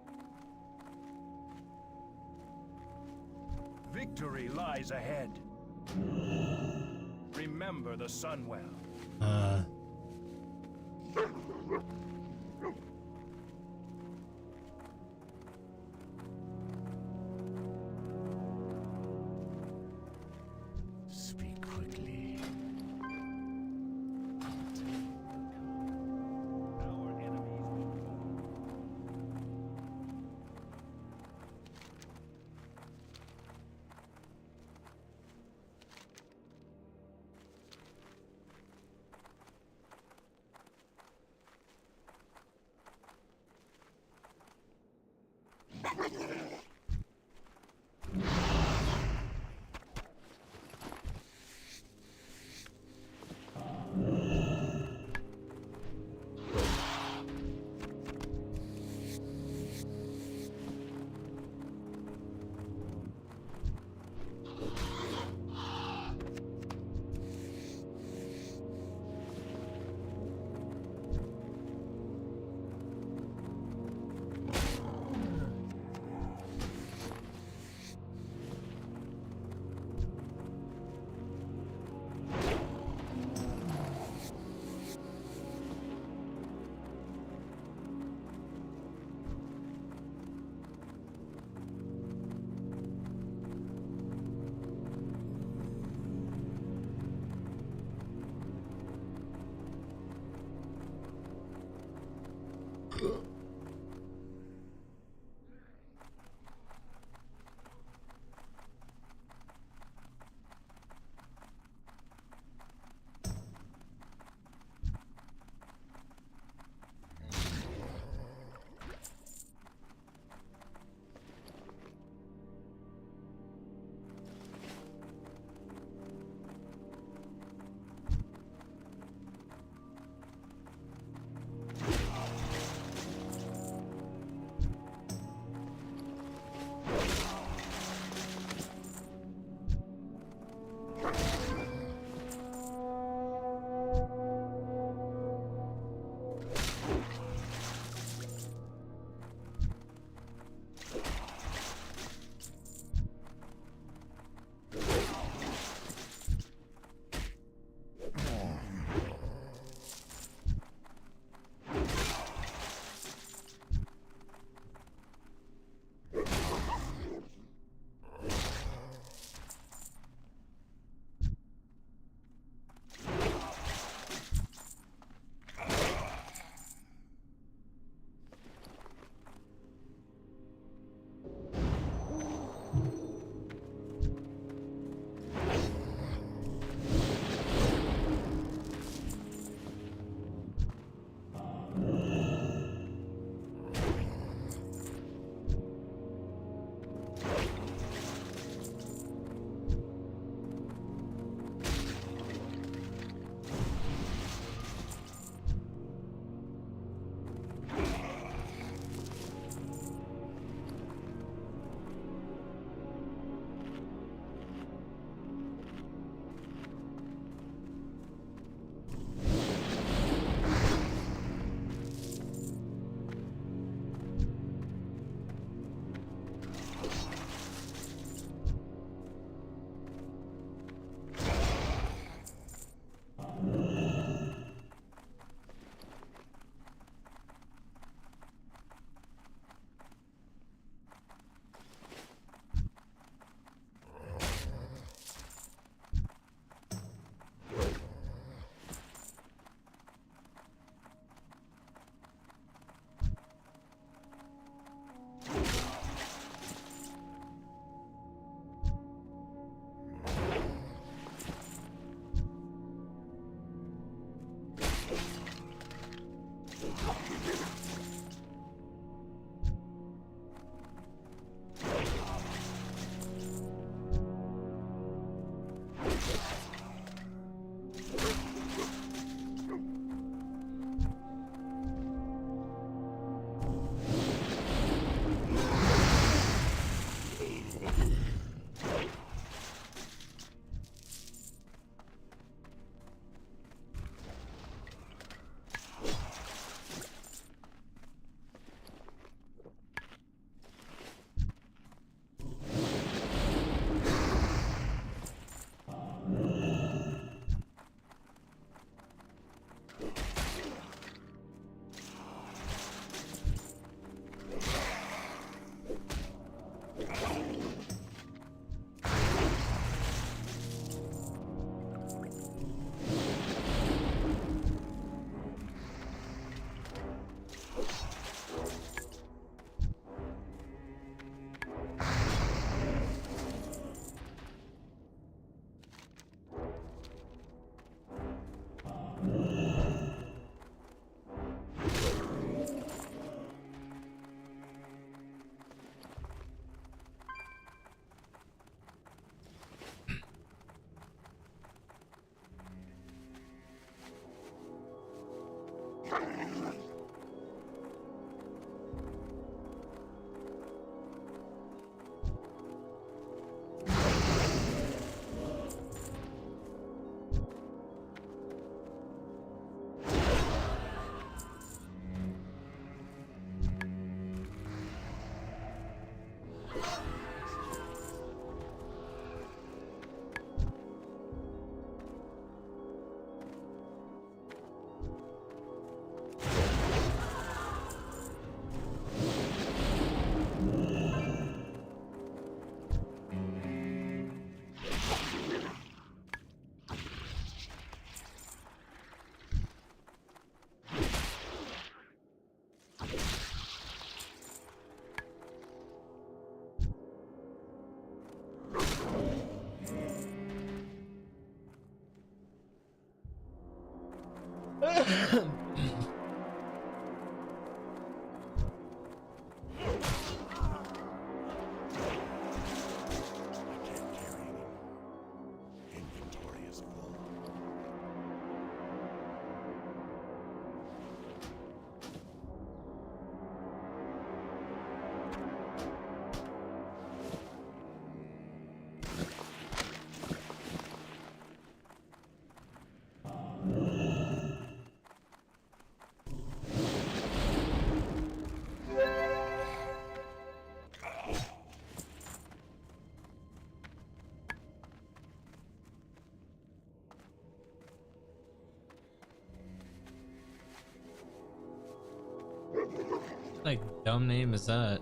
Victory lies ahead. Remember the Sunwell. Speak quickly. Our enemies will fall. Like, dumb name is that?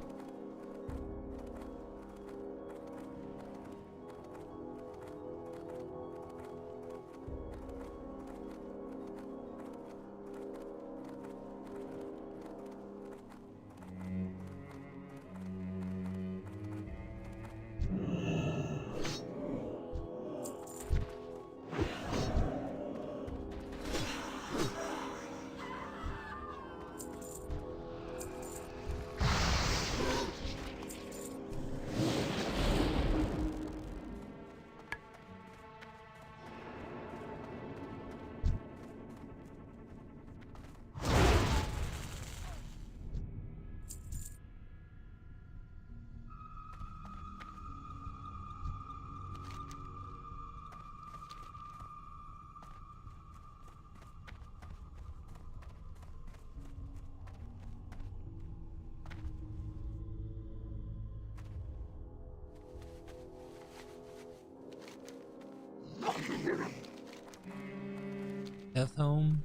Death Home?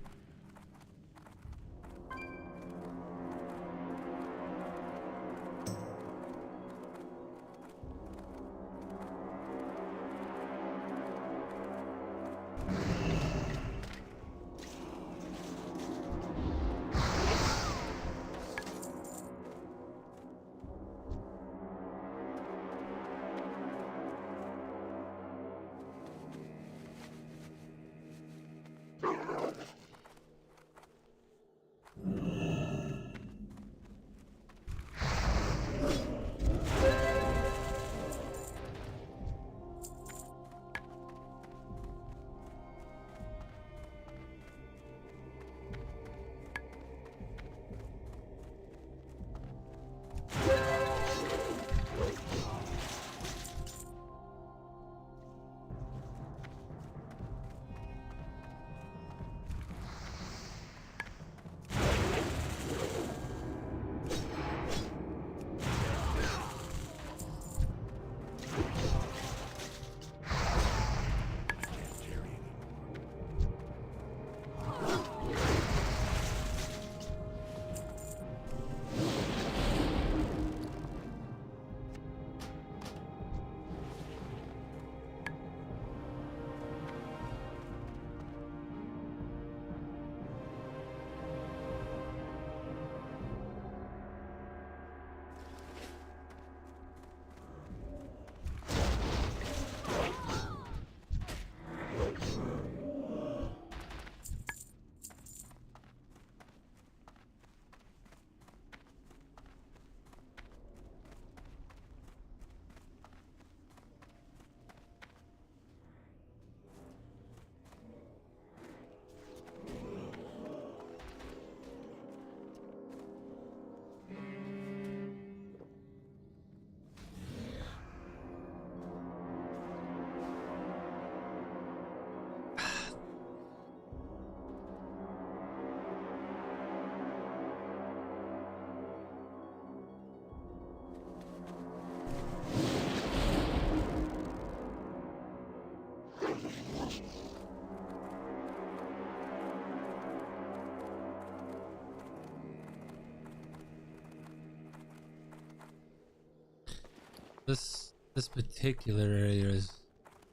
This particular area is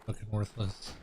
fucking worthless.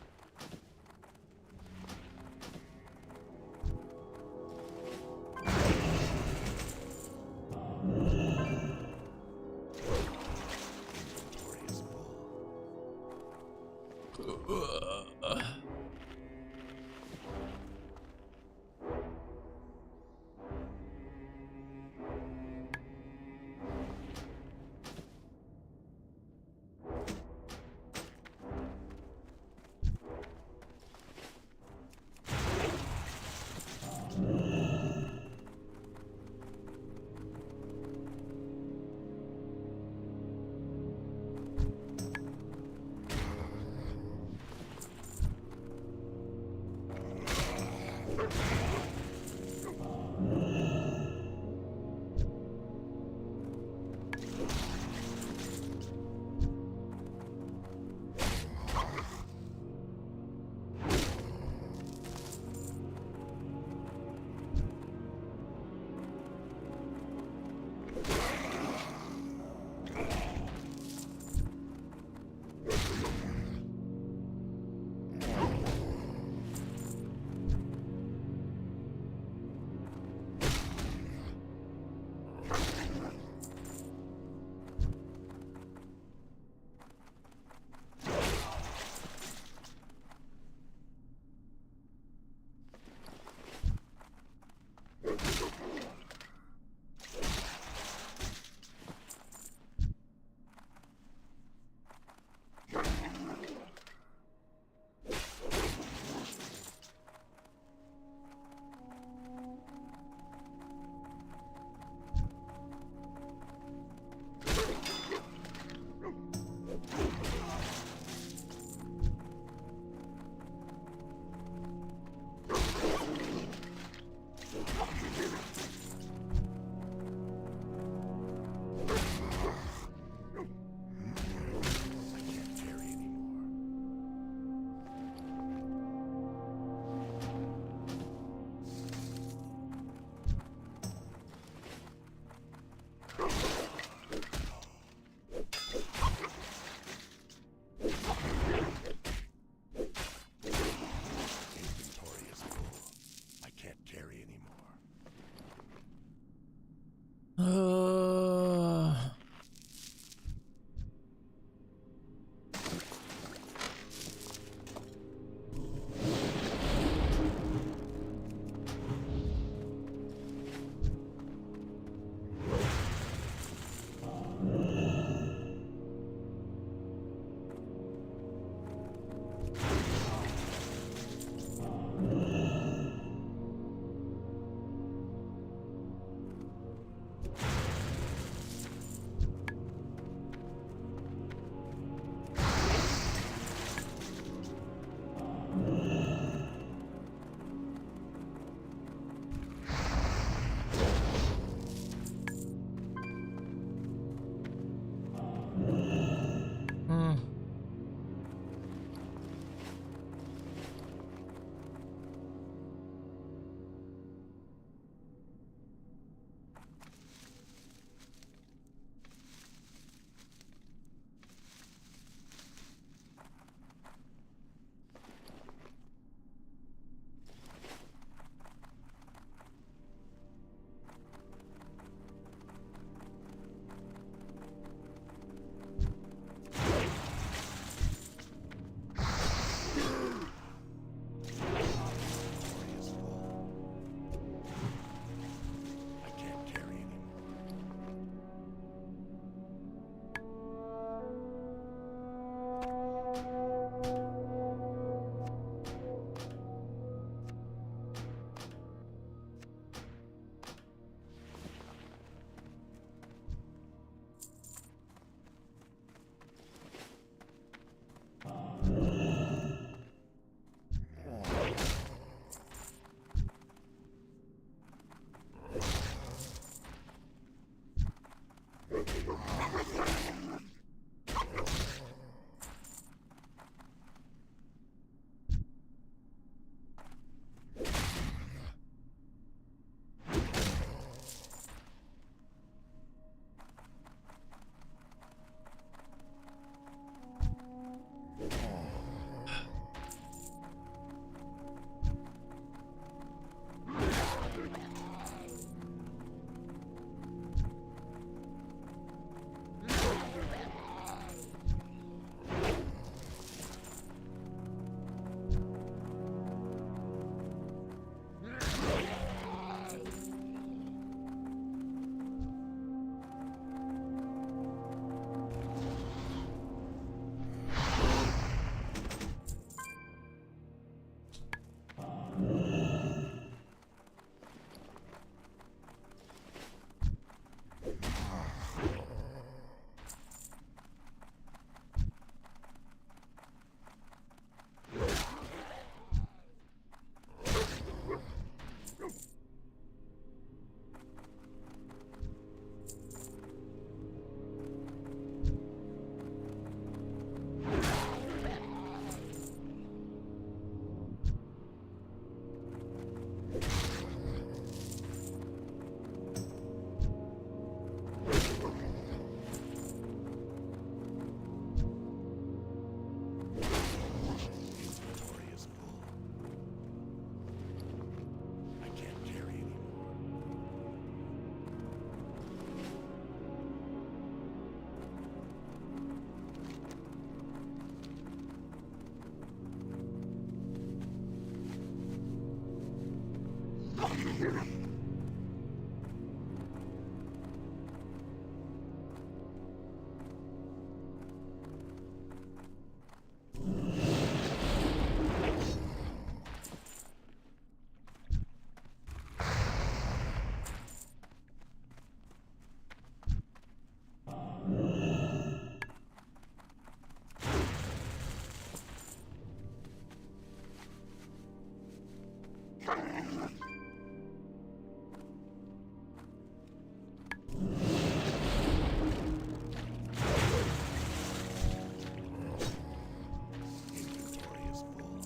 Inventory is full.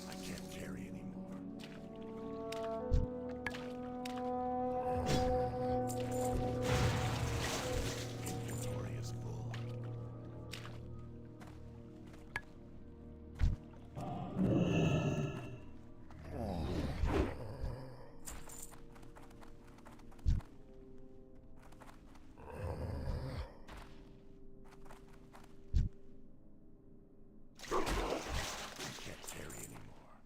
I can't carry anymore. Inventory is full. I can't carry anymore.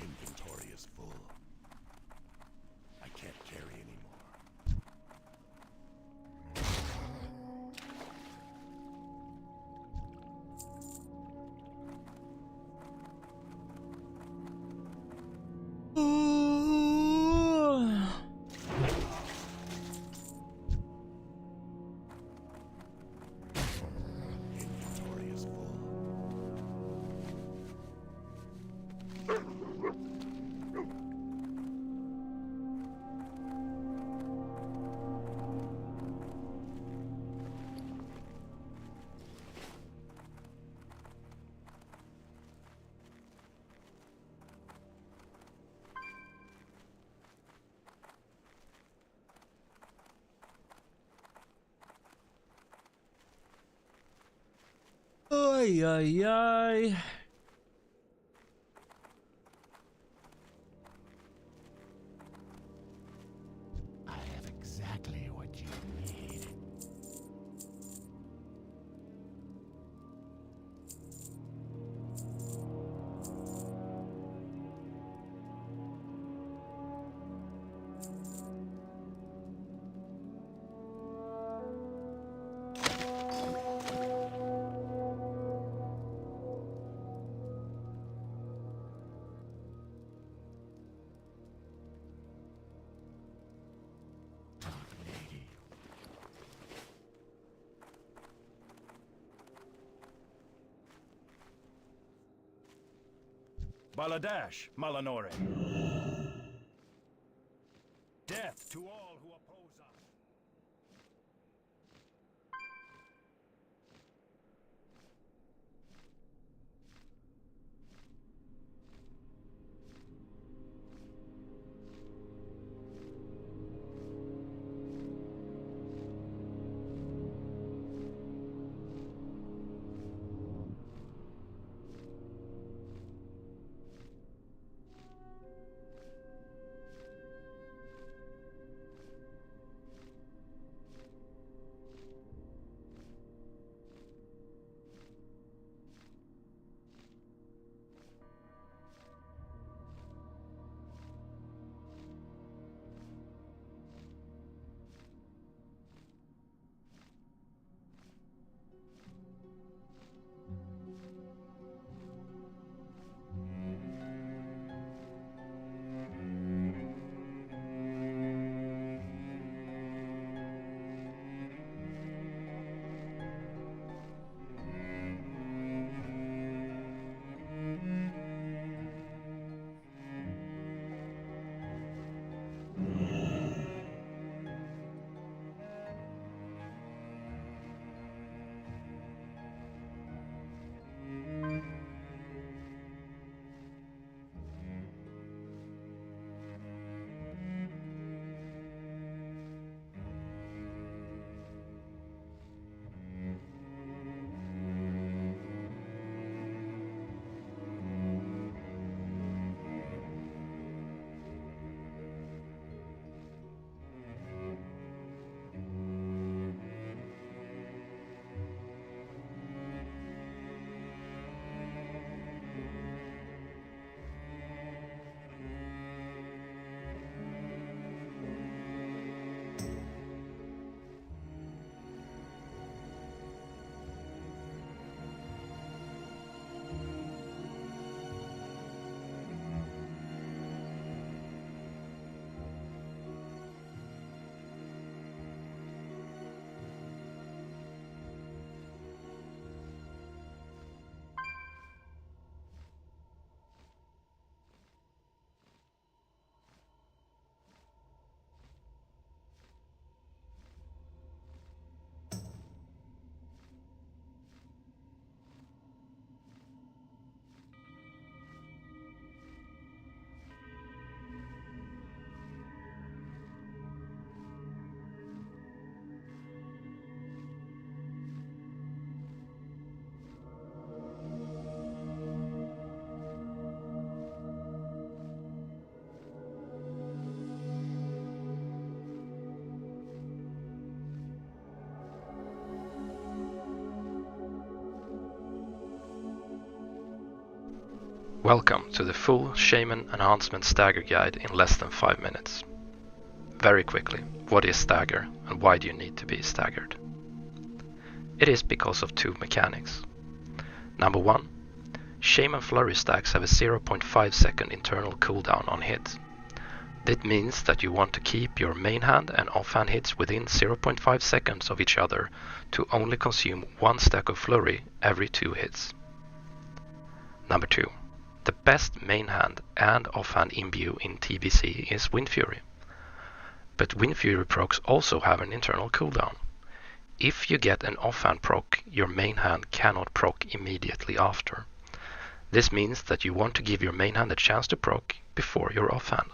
Inventory is full. I can't carry anymore. Inventory is full. Ay, ay, ay. I have exactly what you need. Baladash, Malanore. Death to all who oppose us. Welcome to the full Shaman Enhancement Stagger Guide in less than 5 minutes. Very quickly, what is stagger and why do you need to be staggered? It is because of two mechanics. Number one, Shaman Flurry stacks have a 0.5 second internal cooldown on hits. That means that you want to keep your main hand and offhand hits within 0.5 seconds of each other to only consume one stack of Flurry every 2 hits. Number 2. The best main hand and offhand imbue in TBC is Wind Fury. But Wind Fury procs also have an internal cooldown. If you get an offhand proc, your main hand cannot proc immediately after. This means that you want to give your main hand a chance to proc before your offhand.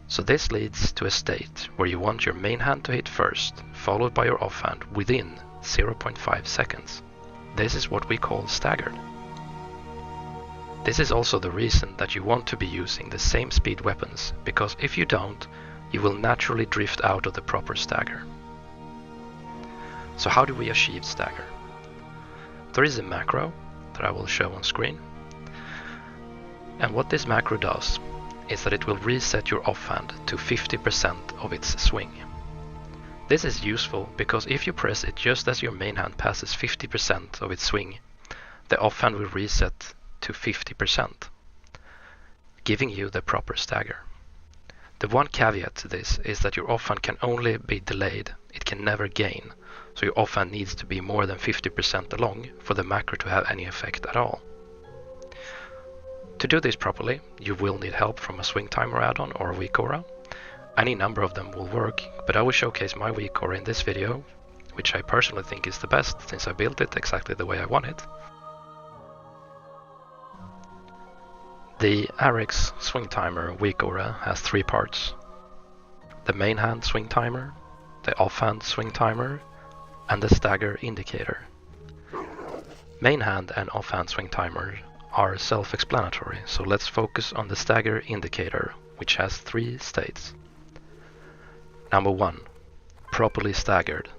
So this leads to a state where you want your main hand to hit first, followed by your offhand within 0.5 seconds. This is what we call staggered. This is also the reason that you want to be using the same speed weapons, because if you don't, you will naturally drift out of the proper stagger. So how do we achieve stagger? There is a macro that I will show on screen. And what this macro does is that it will reset your offhand to 50% of its swing. This is useful because if you press it just as your main hand passes 50% of its swing, the offhand will reset to 50%, giving you the proper stagger. The one caveat to this is that your offhand can only be delayed, it can never gain, so your offhand needs to be more than 50% along for the macro to have any effect at all. To do this properly, you will need help from a swing timer add-on or a weak aura. Any number of them will work, but I will showcase my weak aura in this video, which I personally think is the best since I built it exactly the way I want it. The Arix swing timer weak aura has 3 parts. The main hand swing timer, the offhand swing timer, and the stagger indicator. Main hand and offhand swing timer are self-explanatory, so let's focus on the stagger indicator, which has 3 states. Number 1, properly staggered,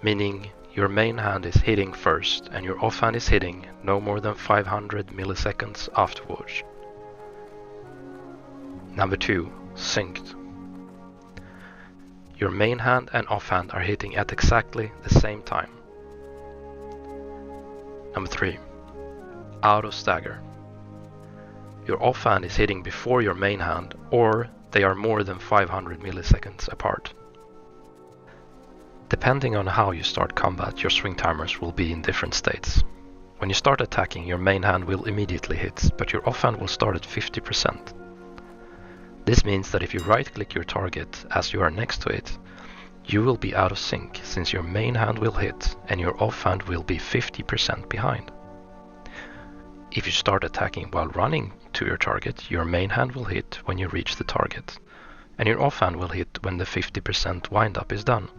meaning your main hand is hitting first and your offhand is hitting no more than 500 milliseconds afterwards. Number 2, synced. Your main hand and offhand are hitting at exactly the same time. Number 3, out of stagger. Your offhand is hitting before your main hand, or they are more than 500 milliseconds apart. Depending on how you start combat, your swing timers will be in different states. When you start attacking, your main hand will immediately hit, but your offhand will start at 50%. This means that if you right-click your target as you are next to it, you will be out of sync, since your main hand will hit and your offhand will be 50% behind. If you start attacking while running to your target, your main hand will hit when you reach the target, and your offhand will hit when the 50% wind-up is done.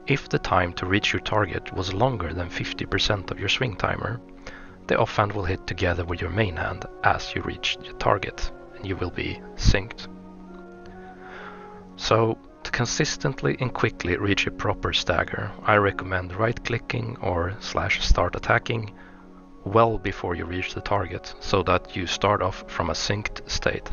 If the time to reach your target was longer than 50% of your swing timer, the offhand will hit together with your main hand as you reach your target, and you will be synced. So, to consistently and quickly reach a proper stagger, I recommend right-clicking or /start attacking well before you reach the target, so that you start off from a synced state.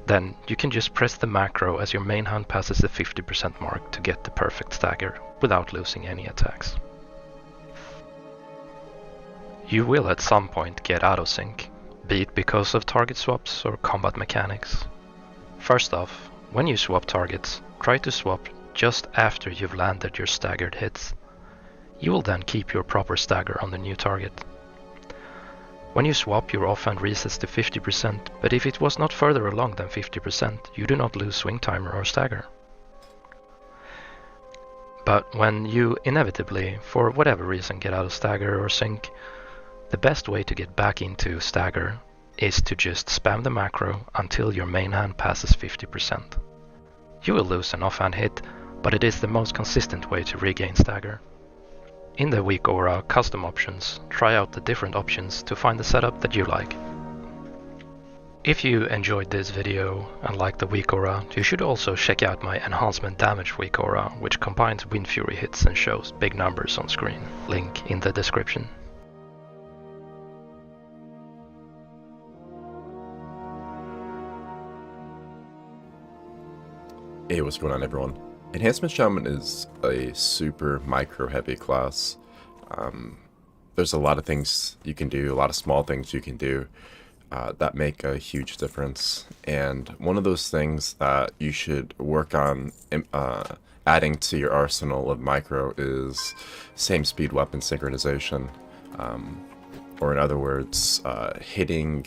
Then you can just press the macro as your main hand passes the 50% mark to get the perfect stagger without losing any attacks. You will at some point get out of sync, be it because of target swaps or combat mechanics. First off, when you swap targets, try to swap just after you've landed your staggered hits. You will then keep your proper stagger on the new target. When you swap, your offhand resets to 50%, but if it was not further along than 50%, you do not lose swing timer or stagger. But when you inevitably, for whatever reason, get out of stagger or sync, the best way to get back into stagger is to just spam the macro until your main hand passes 50%. You will lose an offhand hit, but it is the most consistent way to regain stagger. In the weak aura custom options, try out the different options to find the setup that you like. If you enjoyed this video and like the weak aura, you should also check out my enhancement damage weak aura, which combines Wind Fury hits and shows big numbers on screen. Link in the description. Hey, what's going on, everyone? Enhancement Shaman is a super micro heavy class. There's a lot of things you can do, a lot of small things you can do that make a huge difference. And one of those things that you should work on adding to your arsenal of micro is same speed weapon synchronization. Or in other words, hitting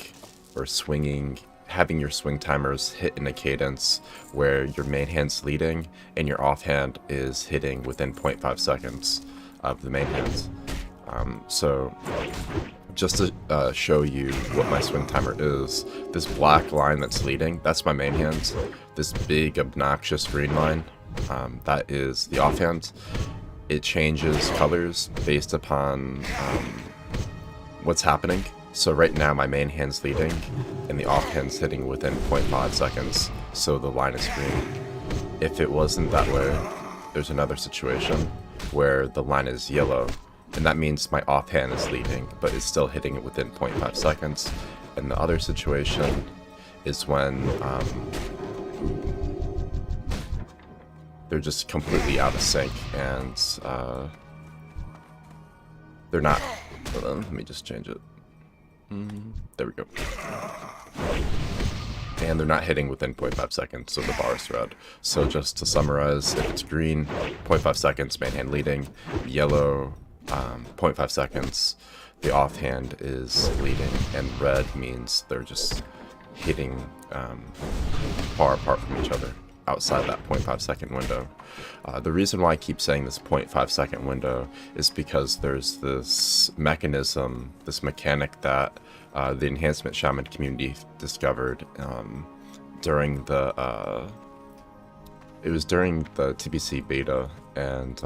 or swinging, having your swing timers hit in a cadence where your main hand's leading and your offhand is hitting within 0.5 seconds of the main hand. So just to show you what my swing timer is, this black line that's leading, that's my main hand. This big obnoxious green line, that is the offhand. It changes colors based upon what's happening. So right now my main hand's leading and the offhand's hitting within 0.5 seconds, so the line is green. If it wasn't that way, there's another situation where the line is yellow, and that means my offhand is leading, but it's still hitting it within 0.5 seconds. And the other situation is when they're just completely out of sync, and they're not. Hold on, let me just change it. There we go. And they're not hitting within 0.5 seconds, so the bar is red. So just to summarize, if it's green, 0.5 seconds, main hand leading. Yellow, 0.5 seconds, the offhand is leading. And red means they're just hitting far apart from each other, outside that 0.5 second window. The reason why I keep saying this 0.5 second window is because there's this mechanism, this mechanic that the Enhancement Shaman community discovered during the it was during the TBC beta, and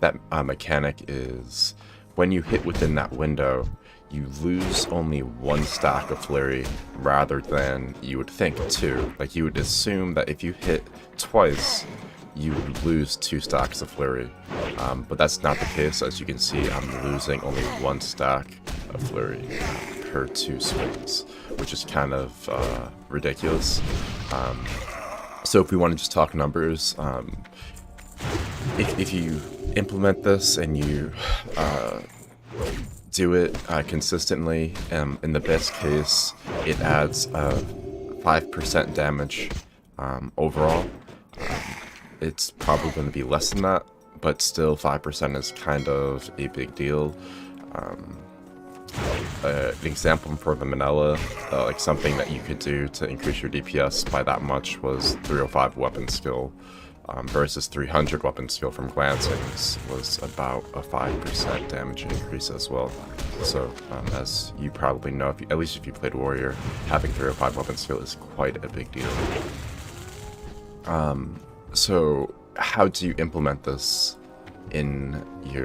that mechanic is when you hit within that window, you lose only one stack of flurry rather than you would think two. Like, you would assume that if you hit twice, you would lose 2 stacks of flurry. But that's not the case. As you can see, I'm losing only 1 stack of flurry per 2 swings, which is kind of ridiculous. So if we want to just talk numbers, if you implement this and you do it consistently, in the best case, it adds 5% damage overall. It's probably going to be less than that, but still 5% is kind of a big deal. An example for the Manila, like something that you could do to increase your DPS by that much was 305 weapon skill versus 300 weapon skill from glancings was about a 5% damage increase as well. So as you probably know, at least if you played Warrior, having 305 weapon skill is quite a big deal. So how do you implement this in your